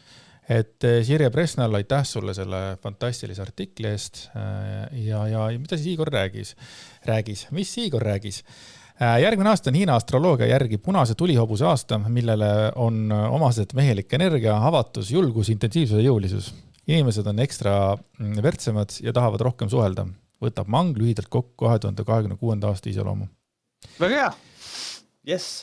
S1: et Sirje Presnal, aitäh sulle selle fantastilise artikli eest ja mida siis Igor räägis? Mis Igor räägis? Järgmine aasta on Hiina astroloogia järgi punase tulihobuse aasta, millele on omased mehelik energia, avatus, julgus, intensiivsus ja jõulisus. Inimesed on ekstra vertsemad ja tahavad rohkem suhelda. Võtab mang lühidalt kokku 2026. aasta iseloomu.
S2: Väga hea. Yes.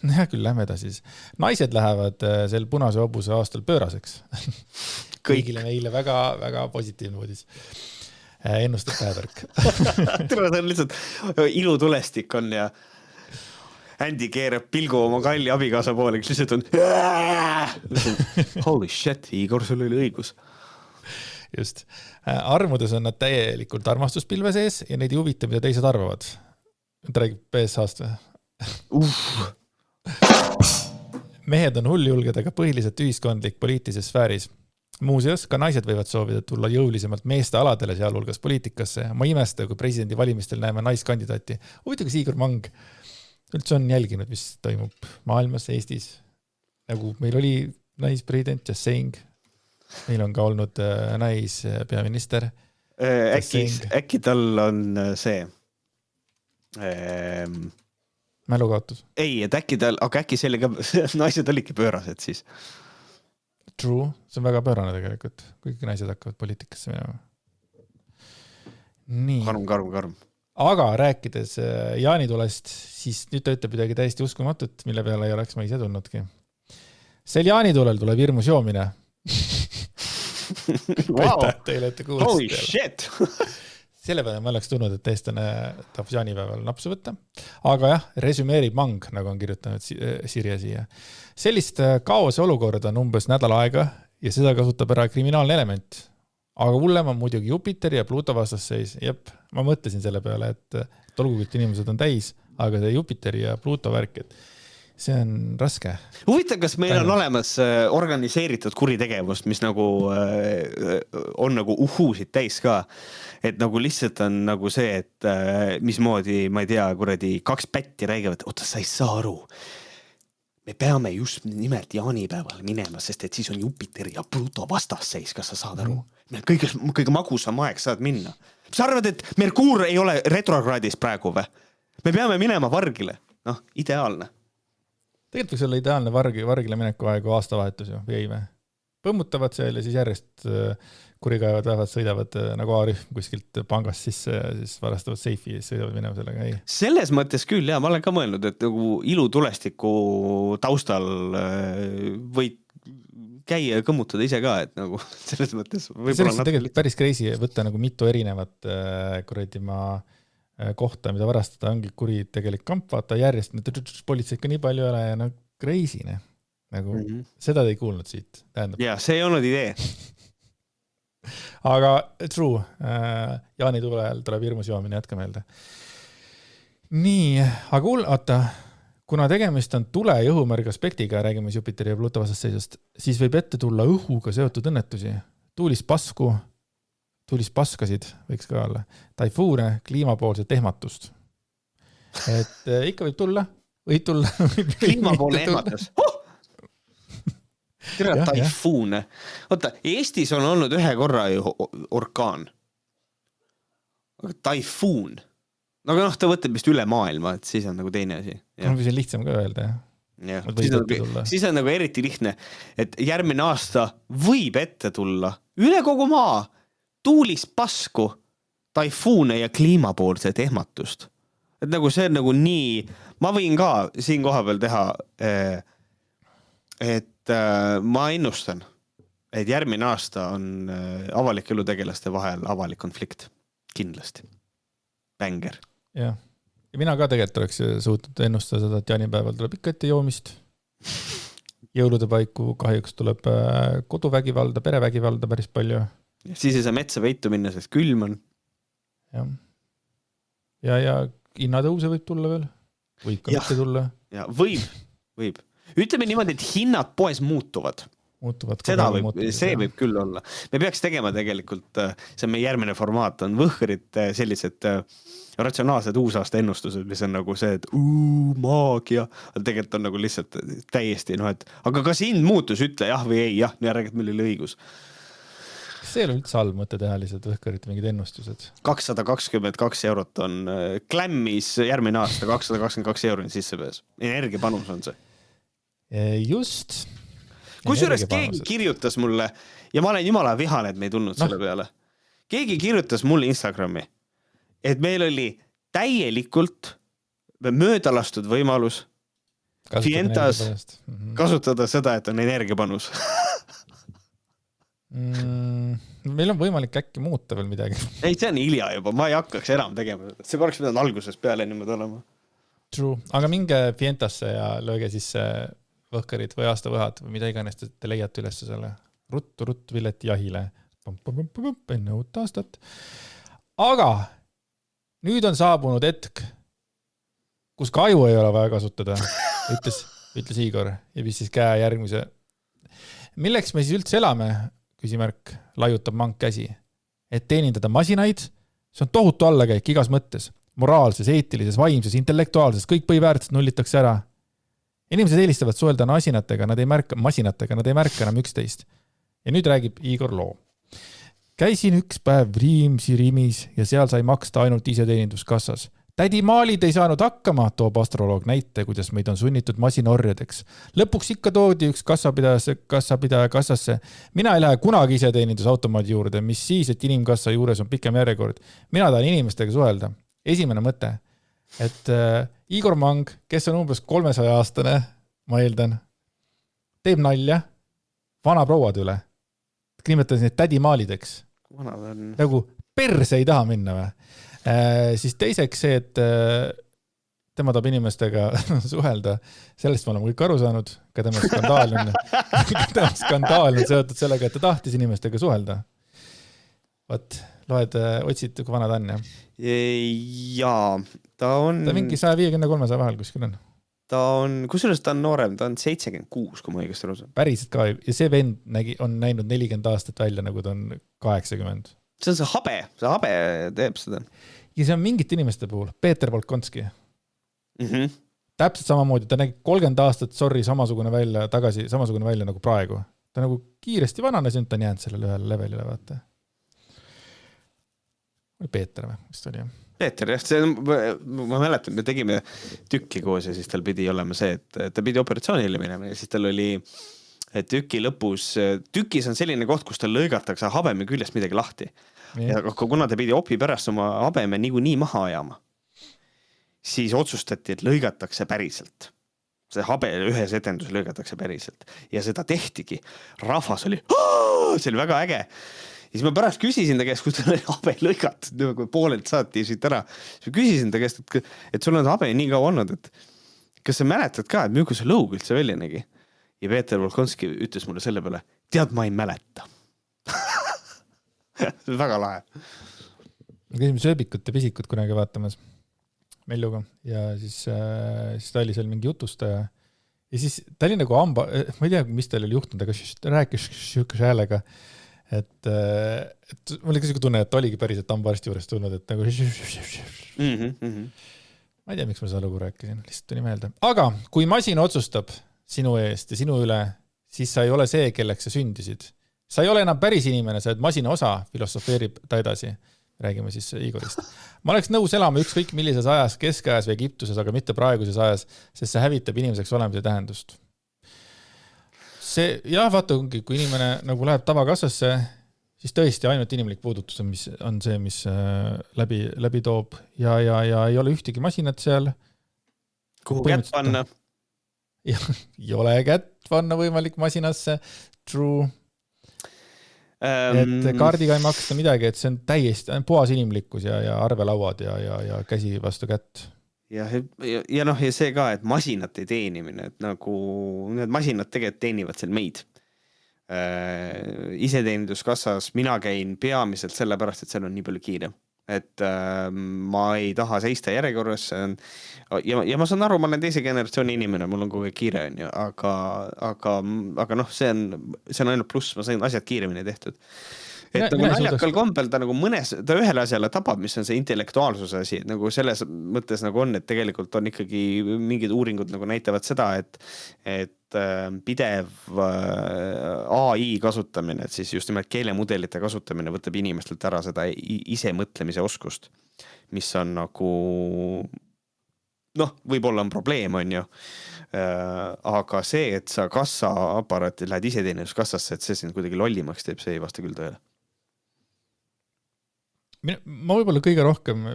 S1: Hea küll, lähme edasi siis. Naised lähevad sel punase hobuse aastal pööraseks. Kõigile meile väga, väga positiivne uudis. Ennustab päevärk.
S2: Tuleb on lihtsalt ilutulestik on ja Andy keerab pilgu oma kalli abikaasa poole, kes lihtsalt on holy shit, Igor, sul oli õigus.
S1: Just. Armudes on nad täielikult armastuspilve sees ja neid ei huvita, mida teised arvavad. Ta räägib BSH-st või? Mehed on hulljulged, aga põhiliselt ühiskondlik poliitilises sfääris. Muuseas, ka naised võivad soovida tulla jõulisemalt meeste aladele, sealhulgas poliitikasse. Ma imesta, kui presidendi valimistel näeme naiskandidaati. Huvitav, kas Igor Mang üldse on jälginud, mis toimub maailmas, Eestis. Nagu meil oli naispresident Jassing, meil on ka olnud naispeaminister.
S2: Äkki tal on see...
S1: Mälukaotus.
S2: Ei, et äkki sellega naised olidki pöörased siis.
S1: True, see on väga pöörane tegelikult, kõik naised hakkavad poliitikasse minema. Nii.
S2: Karm.
S1: Aga rääkides jaanitulest, siis nüüd ta ütleb midagi täiesti uskumatut, mille peale ei oleks ma ise tulnudki. Sel jaanitulel tuleb hirmus joomine.
S2: Wow.
S1: Teile ette kuulast.
S2: Holy shit!
S1: Selle peale ma oleks tulnud, et eestlane tahab jaanipäeval napsu võtta. Aga jah, resümeerib Mang, nagu on kirjutanud Sirje siia. Sellist kaose olukorda on umbes nädal aega ja seda kasutab ära kriminaalne element. Aga hullem on muidugi Jupiter ja Pluto vastasseis. Jep, ma mõtlesin selle peale, et olgugi inimesed on täis, aga see Jupiter ja Pluto värk, et see on raske.
S2: Huvitav, kas meil on olemas organiseeritud kuritegevust, mis nagu on nagu uhuusid täis ka, et nagu lihtsalt on nagu see, et mismoodi, ma ei tea, kuradi 2 pätti räägivad, oota, sa ei saa aru. Me peame just nimelt jaanipäeval minema, sest et siis on Jupiter ja Pluto vastasseis, kas sa saad aru? Kõige magusam aeg saad minna. Sa arvad, et Merkuur ei ole retrokraadis praegu või? Me peame minema vargile. Noh, ideaalne.
S1: Tegelikult võiks olla ideaalne vargile mineku aegu aastavahetus ju, või ei või? Põmmutavad seal ja siis järjest kurikaevad vähvad sõidavad nagu A-rühm kuskilt pangast sisse ja siis varastavad seifi ja sõidavad minema sellega. Ei.
S2: Selles mõttes küll, jah, ma olen ka mõelnud, et nagu ilutulestiku taustal võid käia ja kõmmutada ise ka, et nagu selles mõttes
S1: sellest on tegelikult päris crazy võtta nagu mitu erinevat kohta, mida varastada, ongi kuri tegelik kamp, vaata järjest, politseid ka nii palju ole ja nagu crazy, ne? Nagu seda te ei kuulnud siit.
S2: Ja, see ei olnud idee.
S1: Aga true, jaanitule ajal tuleb hirmus joomine, jätka meelde. Nii, aga oota, kuna tegemist on tule ja õhumärg aspektiga, räägime Jupiteri ja Pluto vastasseisust, siis võib ette tulla õhuga seotud õnnetusi. Tuulis paskasid, võiks ka olla, taifuune, kliimapoolset ehmatust. Et ikka võib tulla.
S2: Kliimapoolne ehmatus. Tere, taifuune. Oota, Eestis on olnud ühe korra ju orkaan. Aga taifuun. Aga noh, ta võtab vist üle maailma, et siis on nagu teine asi.
S1: Ma võisin lihtsam ka öelda, jah.
S2: Siis on nagu eriti lihtne, et järgmine aasta võib ette tulla üle kogu maa tuulis pasku, taifuune ja kliimapoolset ehmatust. Et nagu see on nagu nii, ma võin ka siin koha peal teha, et ma ennustan, et järgmine aasta on avalik elutegelaste vahel avalik konflikt. Kindlasti. Bänger.
S1: Jah. Ja mina ka tegelikult oleks suutnud ennustada seda, et jaanipäeval tuleb ikka ette joomist. Jõulude paiku kahjuks tuleb koduvägivalda, perevägivalda päris palju.
S2: Ja siis ei saa metsa veitu minna, sest külm on.
S1: Ja hinnatõuse võib tulla veel. Võib ka mitte tulla.
S2: Ja võib. Ütleme niimoodi, et hinnad poes muutuvad.
S1: muutuvad.
S2: See võib küll olla. Me peaks tegema tegelikult, see on meie järgmine formaat, on võhkrid sellised ratsionaalsed uusaasta ennustused, mis on nagu see, et maagia, tegelikult on nagu lihtsalt täiesti, et aga kas hind muutus, ütle jah või ei, jah, järelikult meil oli õigus.
S1: See ei ole üldse halb mõte teha lihtsalt võhkarite mingid ennustused.
S2: 222 eurot on Glammis järgmine aasta 222 euroni sissepääs. Energiapanus on see.
S1: Just.
S2: Kusjuures keegi kirjutas mulle ja ma olen jumala vihane, et me ei tulnud selle peale. Keegi kirjutas mulle Instagrami, et meil oli täielikult möödalastud võimalus Fientas kasutada seda, et on energiapanus.
S1: Meil on võimalik äkki muuta veel midagi.
S2: Ei, see on hilja juba, ma ei hakkaks enam tegema. See poleks pidanud alguses peale niimoodi olema.
S1: True, aga minge Fientasse ja lööge sisse võhkarid või aastavõhad või mida iganes te leiate üles selle ruttu pileti jahile enne uut aastat. Aga nüüd on saabunud hetk, kus ka aju ei ole vaja kasutada, ütles Igor ja pistis käe järgmise. Milleks me siis üldse elame? Küsimärk, laiutab mank käsi. Et teenindada masinaid, see on tohutu allakäik igas mõttes. Moraalses, eetilises, vaimses, intellektuaalses, kõik põhiväärtused nullitakse ära. Inimesed eelistavad suhelda masinatega, nad ei märka enam üksteist. Ja nüüd räägib Igor loo. Käisin üks päev Riimis ja seal sai maksta ainult iseteeninduskassas. Tädi Maalid ei saanud hakkama, toob astroloog näite, kuidas meid on sunnitud masinaorjadeks. Lõpuks ikka toodi üks kassapidaja kassasse. Mina ei lähe kunagi iseteenindusautomaadi juurde, mis siis, et inimkassa juures on pikem järjekord. Mina tahan inimestega suhelda. Esimene mõte, et Igor Mang, kes on umbes 300-aastane, ma eeldan, teeb nalja vana prouad üle. Nimetades neid tädi Maalideks. Nagu perse ei taha minna või? Siis teiseks see, et tema tahab inimestega suhelda, sellest me oleme kõik aru saanud, ka tema skandaal on seotud sellega, et ta tahtis inimestega suhelda. Võt, loed, otsid, kui vana ta on, jah?
S2: Jaa, ta on...
S1: Ta mingi 150-300 vahel kuskil on.
S2: Ta on, kusjuures ta on noorem, ta on 76, kui ma õigesti aru saan.
S1: Päriselt ka, ja see vend on näinud 40 aastat välja, nagu ta on 80.
S2: See on see habe teeb seda.
S1: Ja see on mingit inimeste puhul, Peeter Volkonski. Täpselt samamoodi, ta nägi 30 aastat, samasugune välja nagu praegu. Ta nagu kiiresti vananes, ta on jäänud sellele ühele levelile, vaata. Oli Peeter või, mis ta oli?
S2: Peeter, jah, ma mäletan, me tegime tükki koos ja siis tal pidi olema see, et ta pidi operatsioonile minema ja siis tal oli tüki lõpus, tükis on selline koht, kus tal lõigatakse habeme küljest midagi lahti. Ja kuna ta pidi opi pärast oma habeme nii maha ajama, siis otsustati, et lõigatakse päriselt. See habe ühes etendus lõigatakse päriselt. Ja seda tehtigi. Rahvas oli, see oli väga äge. Ja siis ma pärast küsisin ta käest, kus ta oli habe lõigatud, kui poolelt saati siit ära. Siis ma küsisin ta käest, et sul on habe nii kaua olnud, et kas sa mäletad ka, et milline see lõug üldse välja nägi? Ja Peeter Volkonski ütles mulle selle peale, tead, ma ei mäleta. See on väga lahe.
S1: Me käisime sööbikut ja pisikut kunagi vaatamas Melluga ja siis ta oli seal mingi jutustaja ja siis ta oli nagu ma ei tea, mis tal oli juhtunud, aga rääkis sihukese häälega, et mul oli ka siuke tunne, et ta oligi päriselt hambaarsti juures tulnud, et nagu ma ei tea, miks ma seda lugu rääkisin, lihtsalt tuli meelde. Aga kui masin otsustab sinu eest ja sinu üle, siis sa ei ole see, kelleks sa sündisid. Sa ei ole enam päris inimene, sa oled masina osa, filosofeerib ta edasi. Räägime siis Igorist. Ma oleks nõus elama ükskõik millises ajas, keskajas või Egiptuses, aga mitte praeguses ajas, sest see hävitab inimeseks olemise tähendust. See, jah, vaata, kui inimene nagu läheb tavakassasse, siis tõesti ainult inimlik puudutus on see, mis läbi toob ja ei ole ühtegi masinat seal.
S2: Kuhu kätt panna?
S1: Ei ole kätt panna võimalik masinasse. True. Et kaardiga ei maksta midagi, et see on täiesti puhas inimlikkus ja arvelauad ja käsi vastu kätt.
S2: Ja see ka, et masinat ei teenimine, et nagu need masinad tegelikult teenivad seal meid. Iseteeninduskassas mina käin peamiselt sellepärast, et seal on nii palju kiire. et ma ei taha seista järjekorras ja ma saan aru, ma olen teise generatsiooni inimene, mul on kogu aeg kiire, on ju, aga noh, see on ainult pluss, ma sain asjad kiiremini tehtud. Et nagu naljakal kombel ta nagu ta ühele asjale tapab, mis on see intellektuaalsuse asi, nagu selles mõttes nagu on, et tegelikult on ikkagi mingid uuringud nagu näitavad seda, et pidev AI kasutamine, et siis just nimelt keelemudelite kasutamine võtab inimestelt ära seda ise mõtlemise oskust, mis on nagu noh, võib-olla on probleem, on ju. Aga see, et sa kassaaparaati lähed ise teeninduskassasse, et see sind kuidagi lollimaks teeb, see ei vasta küll tõele.
S1: Ma võib-olla kõige rohkem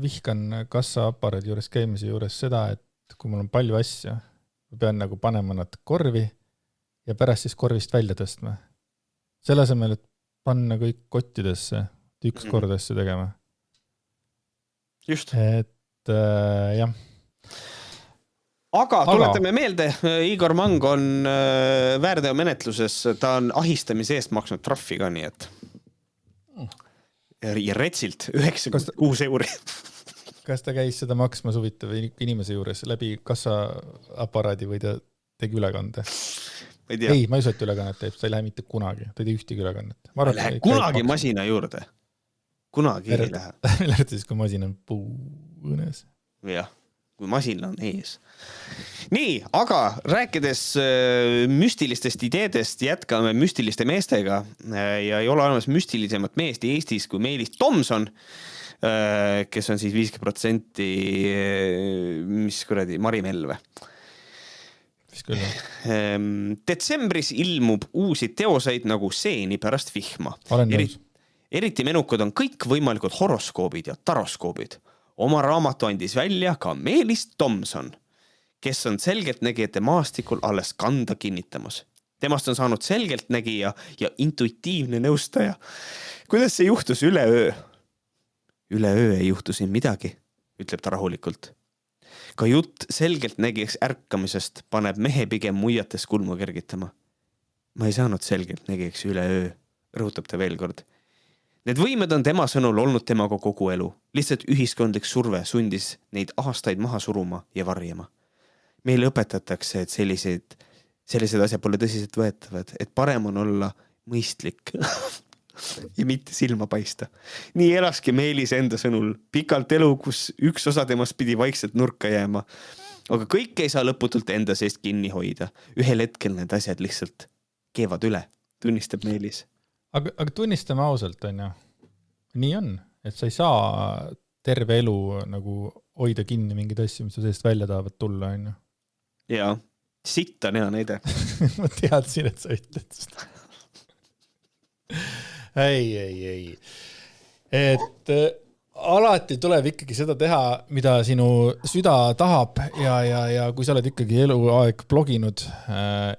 S1: vihkan kassaaparaadi juures käimise juures seda, et kui mul on palju asju, ma pean nagu panema nad korvi ja pärast siis korvist välja tõstma. Selle asemel, et panna kõik kottidesse, üks kord asju tegema.
S2: Just.
S1: Et jah.
S2: Aga tuletame meelde, Igor Mang on väärteo menetluses, ta on ahistamise eest maksnud traffi ka, nii et ja retsilt 96 euri.
S1: Kas ta käis seda maksma suvitav inimese juures läbi kassaaparaadi või ta tegi ülekande? Ei, ma ei usu, et ülekannet teeb, ta ei lähe mitte kunagi, ta ei tee ühtegi ülekannet.
S2: Ma ei lähe kunagi masina juurde. Kunagi ei lähe.
S1: Lähe siis, kui masin on puuõnes.
S2: Jah, kui masin on ees. Nii, aga rääkides müstilistest ideedest, jätkame müstiliste meestega ja ei ole olemas müstilisemat meest Eestis kui Meelis Tomson, kes on siis 50% mis kuradi Marimelve. Detsembris ilmub uusi teoseid nagu Seeni pärast vihma. Eriti menukad on kõik võimalikud horoskoobid ja taroskoobid. Oma raamatu andis välja ka Meelis Tomson, kes on selgeltnägijate maastikul alles kanda kinnitamas. Temast on saanud selgeltnägija ja intuitiivne nõustaja. Kuidas see juhtus üleöö? Üleöö ei juhtu siin midagi, ütleb ta rahulikult. Ka jutt selgeltnägijaks ärkamisest paneb mehe pigem muiates kulmu kergitama. Ma ei saanud selgeltnägijaks üleöö, rõhutab ta veel kord. Need võimed on tema sõnul olnud temaga kogu elu. Lihtsalt ühiskondlik surve sundis neid aastaid maha suruma ja varjama. Meile õpetatakse, et sellised asjad pole tõsiselt võetavad, et parem on olla mõistlik ja mitte silma paista. Nii elaski Meelis enda sõnul pikalt elu, kus üks osa temast pidi vaikselt nurka jääma. Aga kõik ei saa lõputult enda seest kinni hoida. Ühel hetkel need asjad lihtsalt keevad üle, tunnistab Meelis.
S1: Aga tunnistame ausalt, on ju. Nii on, et sa ei saa terve elu nagu hoida kinni mingid asju, mis sa sellest välja tahavad tulla, on ju.
S2: Jaa, sitt on hea näide.
S1: Ma teadsin, et sa ütled seda. Ei. Et alati tuleb ikkagi seda teha, mida sinu süda tahab ja kui sa oled ikkagi eluaeg bloginud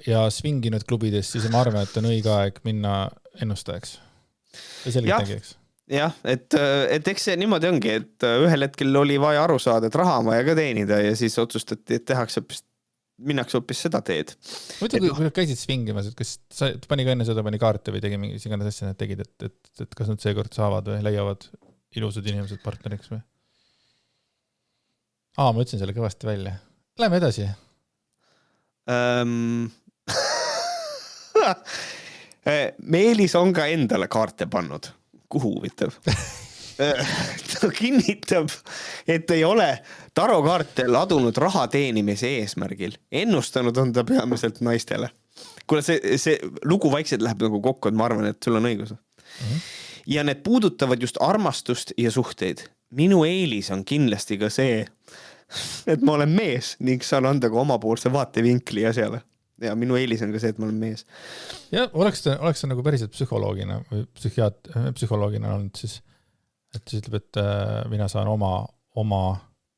S1: ja svinginud klubides, siis ma arvan, et on õige aeg minna ennustajaks. Ja selgitegijaks.
S2: Jah, et eks see niimoodi ongi, et ühel hetkel oli vaja aru saada, et raha vaja ka teenida ja siis otsustati, et minnakse hoopis seda teed.
S1: Mõtle, kui käisid svingimas, et kas sa pani ka enne seda kaarte või tegi mingi iganes asja nad tegid, et kas nad seekord saavad või leiavad ilusad inimesed partneriks või? Ma ütlesin selle kõvasti välja. Läheme edasi.
S2: Meelis on ka endale kaarte pannud. Kuhu huvitav? Ta kinnitab, et ei ole tarokaartel adunud raha teenimise eesmärgil. Ennustanud on ta peamiselt naistele. Kuule, see lugu vaikselt läheb nagu kokku, et ma arvan, et sul on õigus. Ja need puudutavad just armastust ja suhteid. Minu eelis on kindlasti ka see, et ma olen mees ning saan anda ka omapoolse vaatevinkli asjale. Ja minu eelis on ka see, et ma olen mees.
S1: Ja oleks ta nagu päriselt psühholoogina või psühholoogina olnud siis, et siis ütleb, et mina saan oma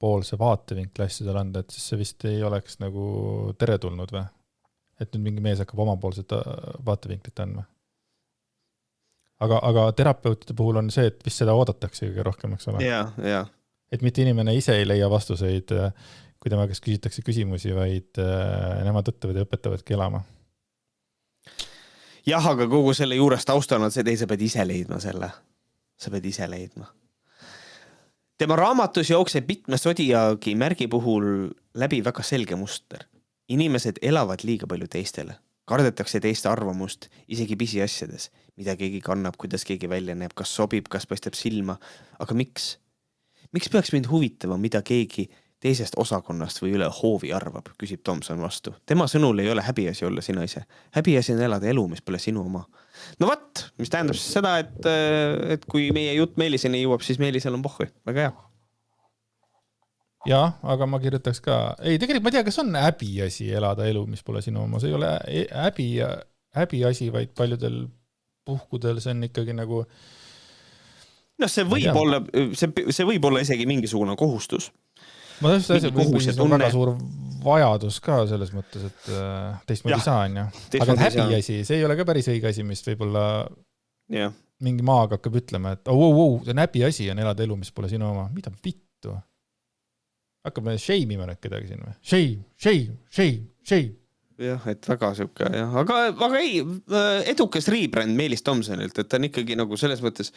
S1: poolse vaatevinkli asjadele anda, et siis see vist ei oleks nagu teretulnud või? Et nüüd mingi mees hakkab omapoolset vaatevinklit andma. Aga terapeutide puhul on see, et vist seda oodatakse kõige rohkem, eks ole.
S2: Ja.
S1: Et mitte inimene ise ei leia vastuseid, kui tema käest küsitakse küsimusi, vaid nemad õttavad ja õpetavadki elama.
S2: Jah, aga kogu selle juures taustal on see, et sa pead ise leidma selle. Sa pead ise leidma. Tema raamatus jookseb mitme Zodiaagi märgi puhul läbi väga selge muster. Inimesed elavad liiga palju teistele. Kardetakse teiste arvamust, isegi pisiasjades, mida keegi kannab, kuidas keegi välja näeb, kas sobib, kas paistab silma. Aga miks? Miks peaks mind huvitama, mida keegi teisest osakonnast või üle hoovi arvab, küsib Tomson vastu. Tema sõnul ei ole häbiasi olla sina ise. Häbiasi on elada elu, mis pole sinu oma. No võt, mis tähendab siis seda, et kui meie jutt Meeliseni jõuab, siis Meelisel on pohvi. Väga hea.
S1: Jah, aga ma kirjutaks ka. Ei, tegelikult ma ei tea, kas on häbiasi elada elu, mis pole sinu oma. See ei ole häbiasi, vaid paljudel puhkudel see on ikkagi nagu...
S2: No see võib olla isegi mingisugune kohustus.
S1: Ma tõesti asja, see on väga suur vajadus ka selles mõttes, et teistmoodi saa on ju. Aga häbiasi, see ei ole ka päris õige asi, mis võib-olla mingi maaga hakkab ütlema, et see on häbiasi on elada elu, mis pole sinu oma. Mida vittu? Hakkab shame'ima kedagi siin või? Shame.
S2: Jah, et väga siuke, jah. Aga ei, edukas rebrand Meelis Tomsonilt, et ta on ikkagi nagu selles mõttes,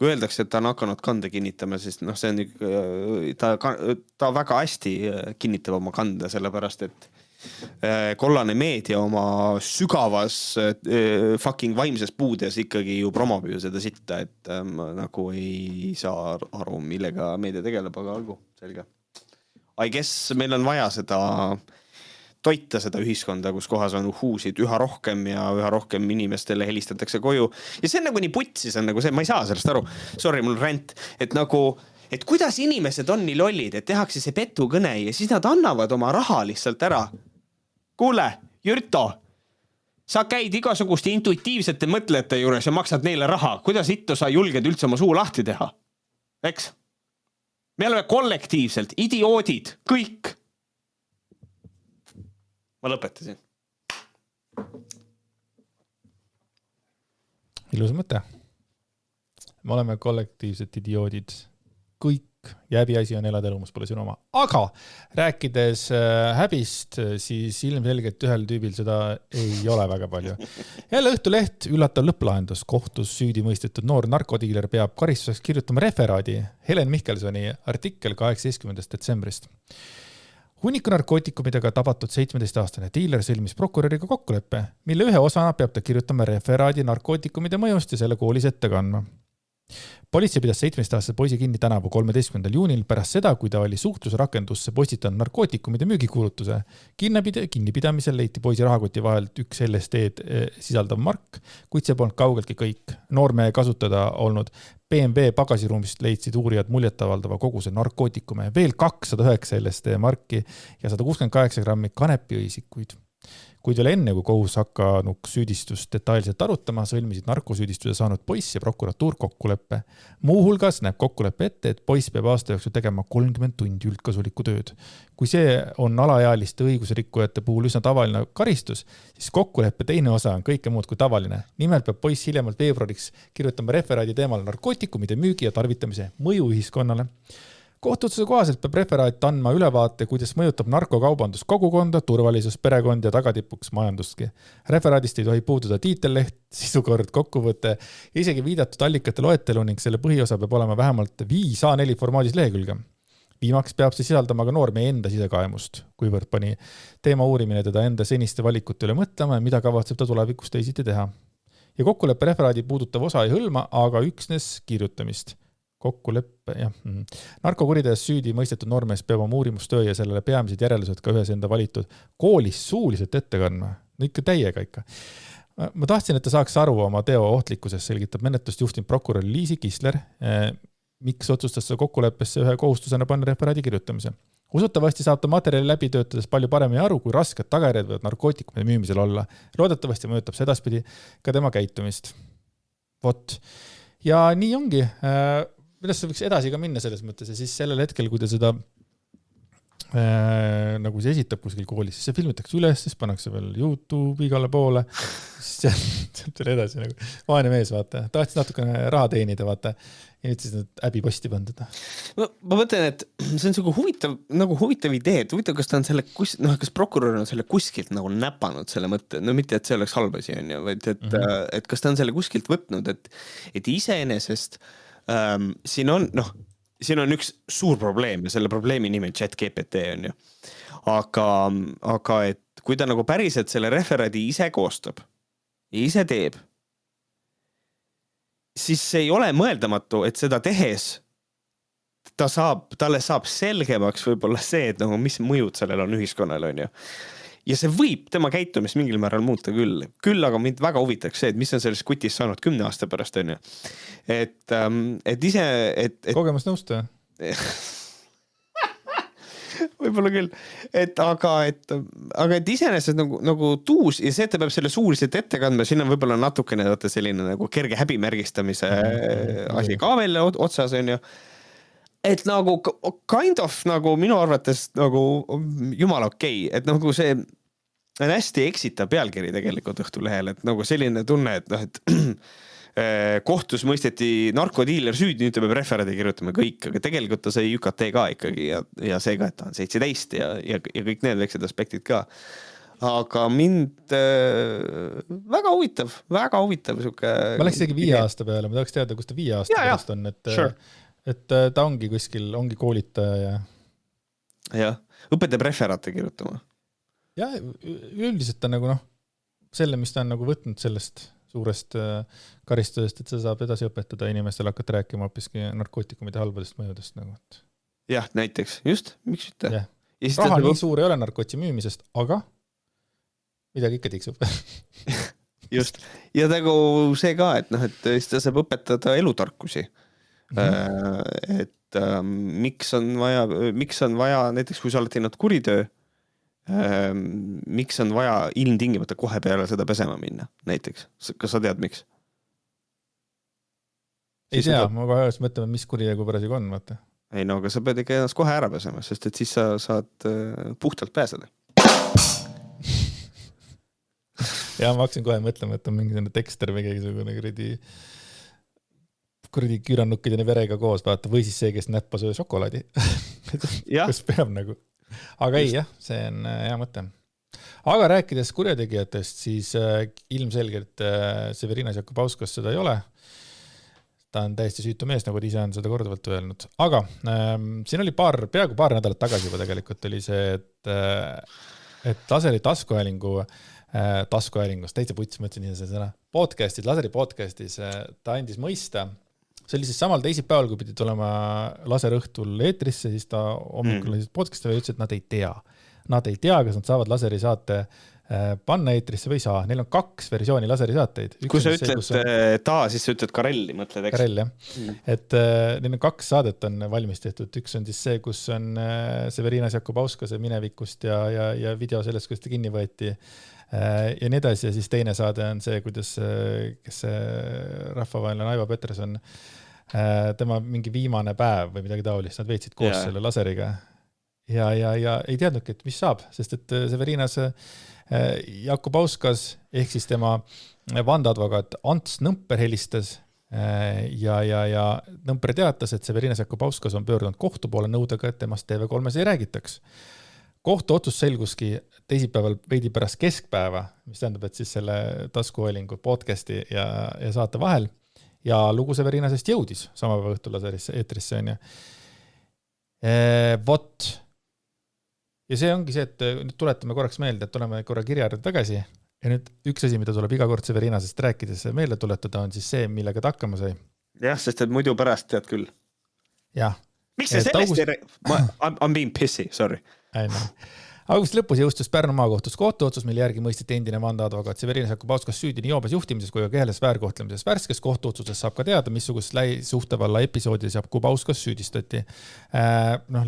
S2: kui öeldakse, et ta on hakanud kande kinnitama, siis see on ta väga hästi kinnitab oma kande, sellepärast, et kollane meedia oma sügavas fucking vaimses puudes ikkagi ju promab ju seda sitta, et nagu ei saa aru, millega meedia tegeleb, aga olgu, selge. I guess meil on vaja seda toita seda ühiskonda, kus kohas on uhuusid üha rohkem ja üha rohkem inimestele helistatakse koju. Ja see on nagu nii putsis, on nagu see, ma ei saa sellest aru. Sorry, mul rent. Et kuidas inimesed on nii lollid, et tehakse see petukõne ja siis nad annavad oma raha lihtsalt ära. Kuule, Jürto, sa käid igasuguste intuitiivsete mõtlejate juures ja maksad neile raha. Kuidas hitto sa julged üldse oma suu lahti teha? Eks? Me oleme kollektiivselt idioodid, kõik. Ma lõpetasin.
S1: Ilus mõte. Me oleme kollektiivsed idioodid. Kõik häbiasi on elada elu, mis pole sinu oma. Aga rääkides häbist, siis ilmselgelt ühel tüübil seda ei ole väga palju. Jälle Õhtuleht üllatav lõpplahendus. Kohtus süüdi mõistetud noor narkodiiler peab karistuseks kirjutama referaadi Helen Michelsoni artikkel 18. detsembrist. Hunniku narkootikumidega tabatud 17-aastane diiler sõlmis prokuröriga kokkuleppe, mille ühe osana peab ta kirjutama referaadi narkootikumide mõjust ja selle koolis ette kandma. Politsei pidas 17-aastase poisi kinni tänavu 13. juunil pärast seda, kui ta oli suhtlusrakendusse postitanud narkootikumide müügikuulutuse. Kinnipidamisel leiti poisi rahakoti vahelt üks LSD-d sisaldav mark, kuid see polnud kaugeltki kõik. Noormehe kasutada olnud BMW pagasiruumist leidsid uurijad muljetavaldava koguse narkootikume, veel 209 LSD marki ja 168 grammi kanepiõisikuid. Kuid veel enne, kui kohus hakanud süüdistust detailselt arutama, sõlmisid narkosüüdistuse saanud poiss ja prokuratuur kokkuleppe. Muuhulgas näeb kokkuleppe ette, et poiss peab aasta jooksul tegema 30 tundi üldkasulikku tööd. Kui see on alaealiste õigusrikkujate puhul üsna tavaline karistus, siis kokkuleppe teine osa on kõike muud kui tavaline. Nimelt peab poiss hiljemalt veebruariks kirjutama referaadi teemal narkootikumide müügi ja tarvitamise mõju ühiskonnale. Kohtuotsuse kohaselt peab referaat andma ülevaate, kuidas mõjutab narkokaubandus kogukonda, turvalisus, perekond ja tagatipuks majandustki. Referaadist ei tohi puududa tiitelleht, sisukord, kokkuvõte, isegi viidatud allikate loetelu ning selle põhiosa peab olema vähemalt 5 A4 formaadis lehekülge. Viimaks peab see sisaldama ka noormehe enda sisekaemust, kuivõrd pani teema uurimine teda enda seniste valikute üle mõtlema ja mida kavatseb ta tulevikus teisiti teha. Ja kokkuleppe referaadi puudutav osa ei hõlma, aga üksnes kirjutamist. Kokkuleppe, jah. Narkokurides süüdi mõistetud noormees peab oma uurimustöö ja sellele peamised järelused ka ühes enda valitud koolis suuliselt ette kandma. No ikka täiega ikka. Ma tahtsin, et ta saaks aru oma teo ohtlikkusest, selgitab menetlust juhtinud prokurör Liisi Kisler, miks otsustas see kokkuleppesse ühe kohustusena panna referaadi kirjutamise. Usutavasti saab ta materjali läbi töötades palju paremini aru, kui rasked tagajärjed võivad narkootikumide müümisel olla. Loodetavasti mõjutab see edaspidi ka tema käitumist. Vot. Ja nii ongi. Kuidas see võiks edasi ka minna selles mõttes ja siis sellel hetkel, kui ta seda nagu see esitab kuskil koolis, siis see filmitakse üles, siis pannakse veel YouTube igale poole, siis seal edasi nagu vaene mees, vaata, tahtis natukene raha teenida, vaata, ja nüüd siis nad häbi posti pandada.
S2: Ma mõtlen, et see on huvitav idee, et huvitav, kas ta on selle, kas prokurör on selle kuskilt nagu näpanud selle mõtte, no mitte, et see oleks halb asi on ju, vaid et kas ta on selle kuskilt võtnud, et iseenesest siin on, siin on üks suur probleem ja selle probleemi nimi on ChatGPT on ju. Aga et kui ta nagu päriselt selle referaadi ise koostab ja ise teeb, siis ei ole mõeldamatu, et seda tehes talle saab selgemaks võib-olla see, et nagu mis mõjud sellel on ühiskonnal on ju. Ja see võib tema käitumist mingil määral muuta küll, aga mind väga huvitaks see, et mis on sellest kutist saanud 10 aasta pärast on ju. Et ise...
S1: Kogemus nõustaja.
S2: Võib-olla küll, aga iseenesest nagu tuus ja see, et ta peab selle suuliselt ette kandma, siin on võib-olla natukene selline nagu kerge häbimärgistamise asi ka veel otsas on ju. Et nagu kind of nagu minu arvates nagu jumala okei, et nagu see on hästi eksitav pealkiri tegelikult Õhtulehel, et nagu selline tunne, et noh, et kohtus mõisteti narkodiiler süüdi, nüüd ta peab referaadi kirjutama kõik, aga tegelikult ta sai UKT ka ikkagi ja see ka, et ta on 17 ja kõik need väiksed aspektid ka. Aga mind väga huvitav suke...
S1: Ma läks isegi 5 aasta peale, ma tahaks teada, kus ta 5 aasta pärast on, et ta ongi kuskil, ongi koolitaja ja...
S2: Jah, õpetab referaate kirjutama.
S1: Ja üldiselt ta nagu selle, mis ta on nagu võtnud sellest suurest karistusest, et see saab edasi õpetada inimestele hakata rääkima hoopiski narkootikumide halbadest mõjudest nagu.
S2: Jah, näiteks, just, miks mitte?
S1: Ja. Raha nii suur ei ole narkooti müümisest, aga midagi ikka tiksub.
S2: Just, ja nagu see ka, et siis ta saab õpetada elutarkusi. Et miks on vaja, näiteks kui sa oled teinud kuritöö, miks on vaja ilmtingimata kohe peale seda pesema minna, näiteks. Kas sa tead, miks?
S1: Ei tea, ma kohe mõtlema, mis kuritegu parasjagu on, vaata.
S2: Ei no, aga sa pead ikka ennast kohe ära pesema, sest et siis sa saad puhtalt pääseda.
S1: Ja ma hakkasin kohe mõtlema, et on mingi tekster või mingisugune kuradi küürannukkideni verega koos, vaata, või siis see, kes näppas šokolaadi. Kus peab nagu. Aga ei, jah, see on hea mõte. Aga rääkides kurjategijatest, siis ilmselgelt Severinas Jakubauskas seda ei ole. Ta on täiesti süütu mees, nagu ta ise on seda korduvalt öelnud. Aga siin oli peaaegu paar nädalat tagasi juba tegelikult oli see, et Laseri taskuhäälingust, täitsa putsi mõtlesin ise see sõna, Laseri podcastis ta andis mõista. See oli siis samal teisipäeval, kui pidi tulema Laser õhtul eetrisse, siis ta hommikul podcasti või ütles, et nad ei tea. Nad ei tea, kas nad saavad Laseri saate panna eetrisse või saa. Neil on 2 versiooni Laseri saateid.
S2: Kui sa ütled siis sa ütled Karelli, mõtled, eks?
S1: Karell, jah. Et neil on 2 saadet on valmis tehtud. Üks on siis see, kus on Severinas Jakubauskase minevikust ja video sellest, kuidas ta kinni võeti ja nii edasi. Ja siis teine saade on see, kuidas kes see rahvavaheline Aivo Peterson, tema mingi viimane päev või midagi taolist, nad veetsid koos selle Laseriga. Ja ei teadnudki, et mis saab, sest et Severinas Jakubauskas ehk siis tema vandeadvokaat Ants Nõmper helistas ja Nõmper teatas, et Severinas Jakubauskas on pöördunud kohtu poole nõudega, et temast TV3-s ei räägitaks. Kohtu otsus selguski teisipäeval veidi pärast keskpäeva, mis tähendab, et siis selle taskuhäälingu podcasti ja saate vahel ja lugu Severinasest jõudis sama päeva õhtul Laserisse eetrisse on ja vot. Ja see ongi see, et nüüd tuletame korraks meelde, et tuleme korra kirjaarjad tagasi ja nüüd üks asi, mida tuleb iga kord Severinasest rääkides meelde tuletada, on siis see, millega ta hakkama sai.
S2: Jah, sest et muidu pärast tead küll.
S1: Jah.
S2: Miks see sellest I'm being pissy, sorry.
S1: Augusti lõpus jõustus Pärnu maakohtus kohtuotsus, mille järgi mõisteti endine vandeadvokaat Severinas Jakubauskas süüdi nii joobes juhtimises kui ka keheles väärkohtlemises. Värskes kohtuotsuses saab ka teada, missugust suhtevalla episoodides Jakubauskas süüdistati.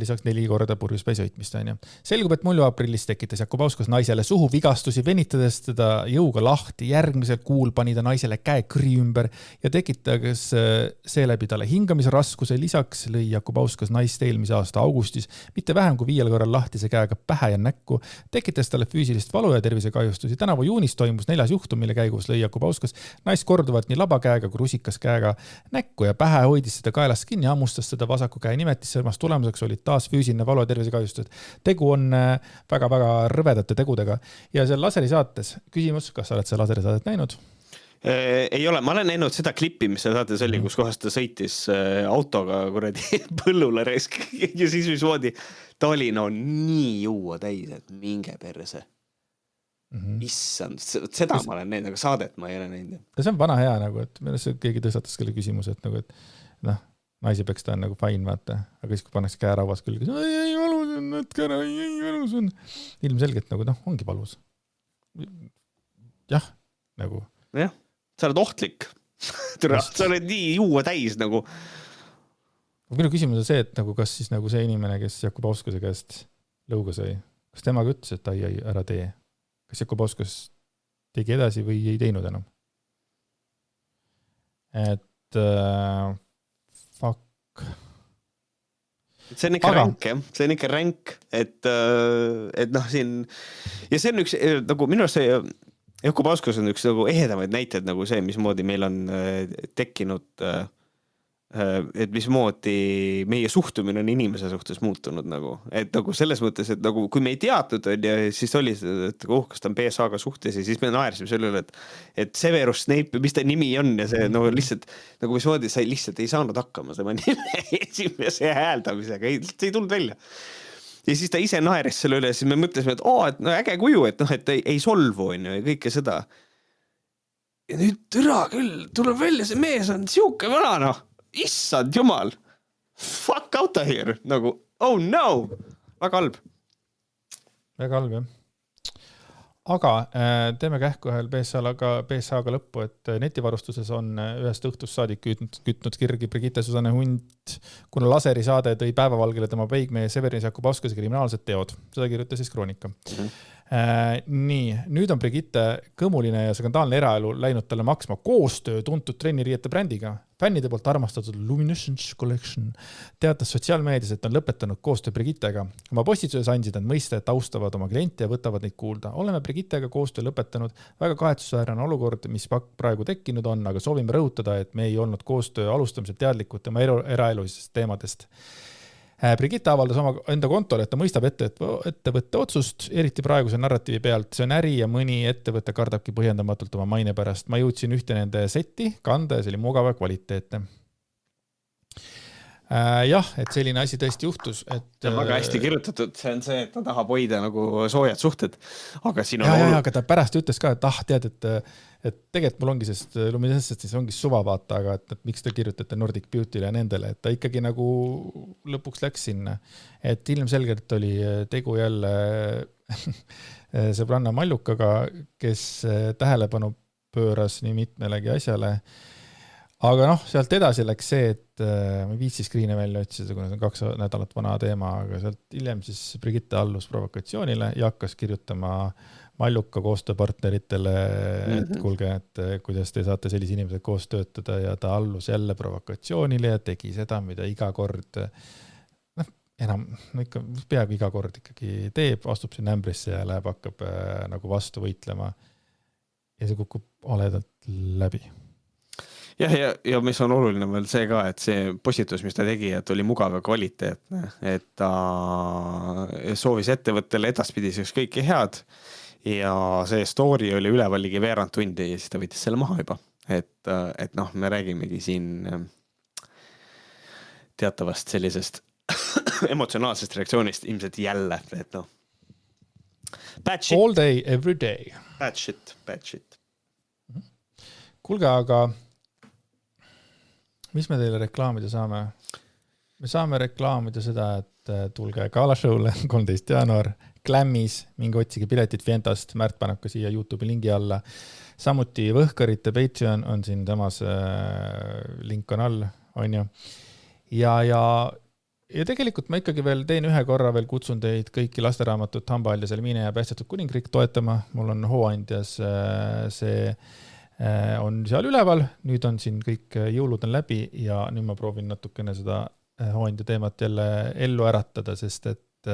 S1: Lisaks 4 korda purjuspäi sõitmist. Selgub, et mullu aprillis tekitas Jakubauskas naisele suhu vigastusi, venitades teda jõuga lahti. Järgmisel kuul pani ta naisele käe kõri ümber ja tekitas seeläbi talle hingamisraskuse. Lisaks lõi Jakubauskas naist eelmise aasta augustis mitte vähem kui 5 korral lahtise käega pähe ja näkku, tekitas talle füüsilist valu ja tervisekahjustusi. Tänavu juunis toimus 4. juhtum, mille käigus lõi Jakubauskas naist korduvalt nii labakäega kui rusikas käega näkku ja pähe hoidis seda kaelast kinni, hammustas seda vasaku käe nimetissõrmas. Tulemuseks olid taas füüsiline valu ja tervisekahjustused. Tegu on väga-väga rõvedate tegudega. Ja seal Laseri saates, küsimus, kas sa oled see Laseri saadet näinud?
S2: Ei ole, ma olen näinud seda klippi, mis seal saates oli, kus kohas ta sõitis autoga kuradi põllule resk ja siis mismoodi ta oli nii juua täis, et minge perse. Issand, seda ma olen näinud, aga saadet ma ei ole näinud.
S1: Ja see on vana hea nagu, et minu arust keegi tõstatas kelle küsimuse, et nagu, et noh, naisi peaks ta on nagu fine, vaata, aga siis kui pannakse käe rauas külge, ei valus on, nätke ära, ei valus on. Ilmselgelt nagu, noh, ongi valus. Jah, nagu.
S2: Jah, sa oled ohtlik. Sa oled nii juua täis nagu.
S1: Minu küsimus on see, et nagu, kas siis nagu see inimene, kes Jakub Auskuse käest lõuga sai, kas temaga ütles, et ai, ära tee? Kas Jakub Auskus tegi edasi või ei teinud enam? Et fuck.
S2: See on ikka ränk, jah. See on ikka ränk, et noh, siin ja see on üks, nagu minu arust see Jakub Auskus on üks nagu ehedamaid näiteid nagu see, mismoodi meil on tekkinud et mismoodi meie suhtumine on inimese suhtes muutunud nagu, et nagu selles mõttes, et nagu kui me ei teatud on ja siis oli see, et kas ta on PSA-ga suhtes ja siis me naersime selle üle, et Severus Snape, mis ta nimi on ja see no lihtsalt nagu mismoodi sa lihtsalt ei saanud hakkama tema nime esimese hääldamisega, see ei tulnud välja. Ja siis ta ise naeris selle üle, siis me mõtlesime, et no äge kuju, et noh, et ei solvu on ju ja kõike seda. Ja nüüd türa küll, tuleb välja, see mees on siuke vana, noh. Issand jumal, fuck out of here, nagu, oh no, väga halb.
S1: Väga halb, jah. Aga teeme kähku ühel BSA-ga lõppu, et netivarustuses on ühest õhtust saadik kütnud kirgi Brigitte Susanne Hunt, kuna laseri saade tõi päevavalgele tema peigmehe Severin Jakub Auskuse kriminaalsed teod. Seda kirjutas siis Kroonika. Nii, nüüd on Brigitte kõmuline ja skandaalne eraelu läinud talle maksma koostöö tuntud trenniriiete brändiga. Fännide poolt armastatud Luminescence Collection teatas sotsiaalmeedias, et on lõpetanud koostöö Brigittega. Oma postituses andsid nad mõista, et austavad oma kliente ja võtavad neid kuulda. Oleme Brigittega koostöö lõpetanud. Väga kahetsusväärne olukord, mis praegu tekkinud on, aga soovime rõhutada, et me ei olnud koostöö alustamisel teadlikud tema eraelulisest teemadest. Brigitte avaldas oma enda kontole, et ta mõistab ettevõtte otsust, eriti praeguse narratiivi pealt. See on äri ja mõni ettevõtte kardabki põhjendamatult oma maine pärast. Ma jõudsin ühte nende setti kanda ja see oli mugava kvaliteetne. Jah, et selline asi tõesti juhtus. See
S2: on väga hästi kirjutatud. See on see, et ta tahab hoida nagu soojad suhted. Aga siin on
S1: aga ta pärast ütles ka, et tead, et tegelikult mul ongi sest Luminescence, siis ongi suva vaata, aga et miks te kirjutate Nordic Beauty'le ja nendele, et ta ikkagi nagu lõpuks läks sinna. Et ilmselgelt oli tegu jälle sõbranna Mallukaga, kes tähelepanu pööras nii mitmelegi asjale. Aga noh, sealt edasi läks see, et ma viitsi skriine välja otsida, kuna see on 2 nädalat vana teema, aga sealt hiljem siis Brigitte allus provokatsioonile ja hakkas kirjutama Malluka koostööpartneritele, et kuulge, et kuidas te saate sellise inimesed koos töötada ja ta allus jälle provokatsioonile ja tegi seda, mida iga kord, ikka peaaegu iga kord ikkagi teeb, astub sinna ämbrisse ja läheb, hakkab nagu vastu võitlema ja see kukub oledalt läbi.
S2: Jah, ja mis on oluline veel see ka, et see postitus, mis ta tegi, et oli mugav ja kvaliteetne, et ta soovis ettevõttele edaspidiseks kõike head ja see story oli üleval ligi veerand tundi ja siis ta võttis selle maha juba. Et noh, me räägimegi siin teatavast sellisest emotsionaalsest reaktsioonist ilmselt jälle, et noh. Bad shit.
S1: All day, every day.
S2: Bad shit.
S1: Kuulge, aga mis me teile reklaamida saame? Me saame reklaamida seda, et tulge Galashow'le 13. jaanuar Glammis, mingi otsige piletid Fientast, Märt paneb ka siia YouTube'i lingi alla. Samuti Võhkarite Patreon on siin temas link on all, on ju. Ja tegelikult ma ikkagi veel teen ühe korra veel kutsun teid kõiki lasteraamatut Hambahall ja Selmine ja Päästetud kuningriik toetama. Mul on Hooandjas see on seal üleval, nüüd on siin kõik jõulud on läbi ja nüüd ma proovin natukene seda Hooandja teemat jälle ellu äratada, sest et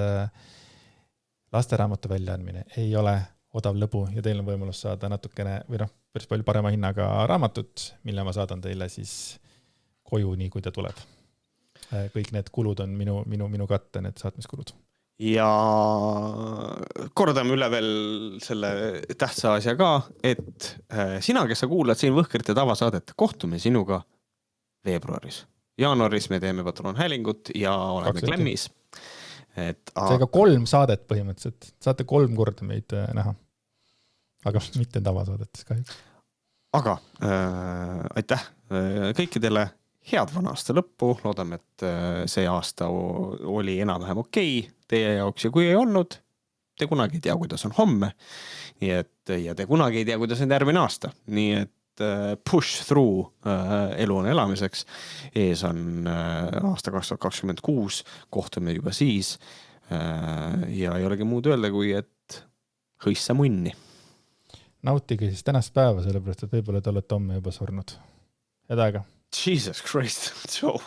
S1: lasteraamatu väljaandmine ei ole odav lõbu ja teil on võimalus saada natukene või päris palju parema hinnaga raamatut, mille ma saadan teile siis koju nii, kui ta tuleb. Kõik need kulud on minu katte, need saatmiskulud.
S2: ja kordame üle veel selle tähtsa asja ka, et sina, kes sa kuulad siin Võhkrite tavasaadet, kohtume sinuga veebruaris. Jaanuaris me teeme patroonhäälingut ja oleme
S1: 20.
S2: Klemmis.
S1: Seega 3 saadet põhimõtteliselt. Saate 3 korda meid näha. Aga mitte tavasaadetes kahjuks.
S2: Aga aitäh kõikidele. Head vana aasta lõppu, loodame, et see aasta oli enam-vähem okei teie jaoks ja kui ei olnud, te kunagi ei tea, kuidas on homme. Nii et, ja te kunagi ei tea, kuidas on järgmine aasta. Nii et push through elu on elamiseks. Ees on aasta 2026, kohtume juba siis ja ei olegi muud öelda, kui et hõissa munni.
S1: Nautige siis tänast päeva, sellepärast, et võib-olla te olete homme juba surnud. Head aega.
S2: Jesus Christ, Joe.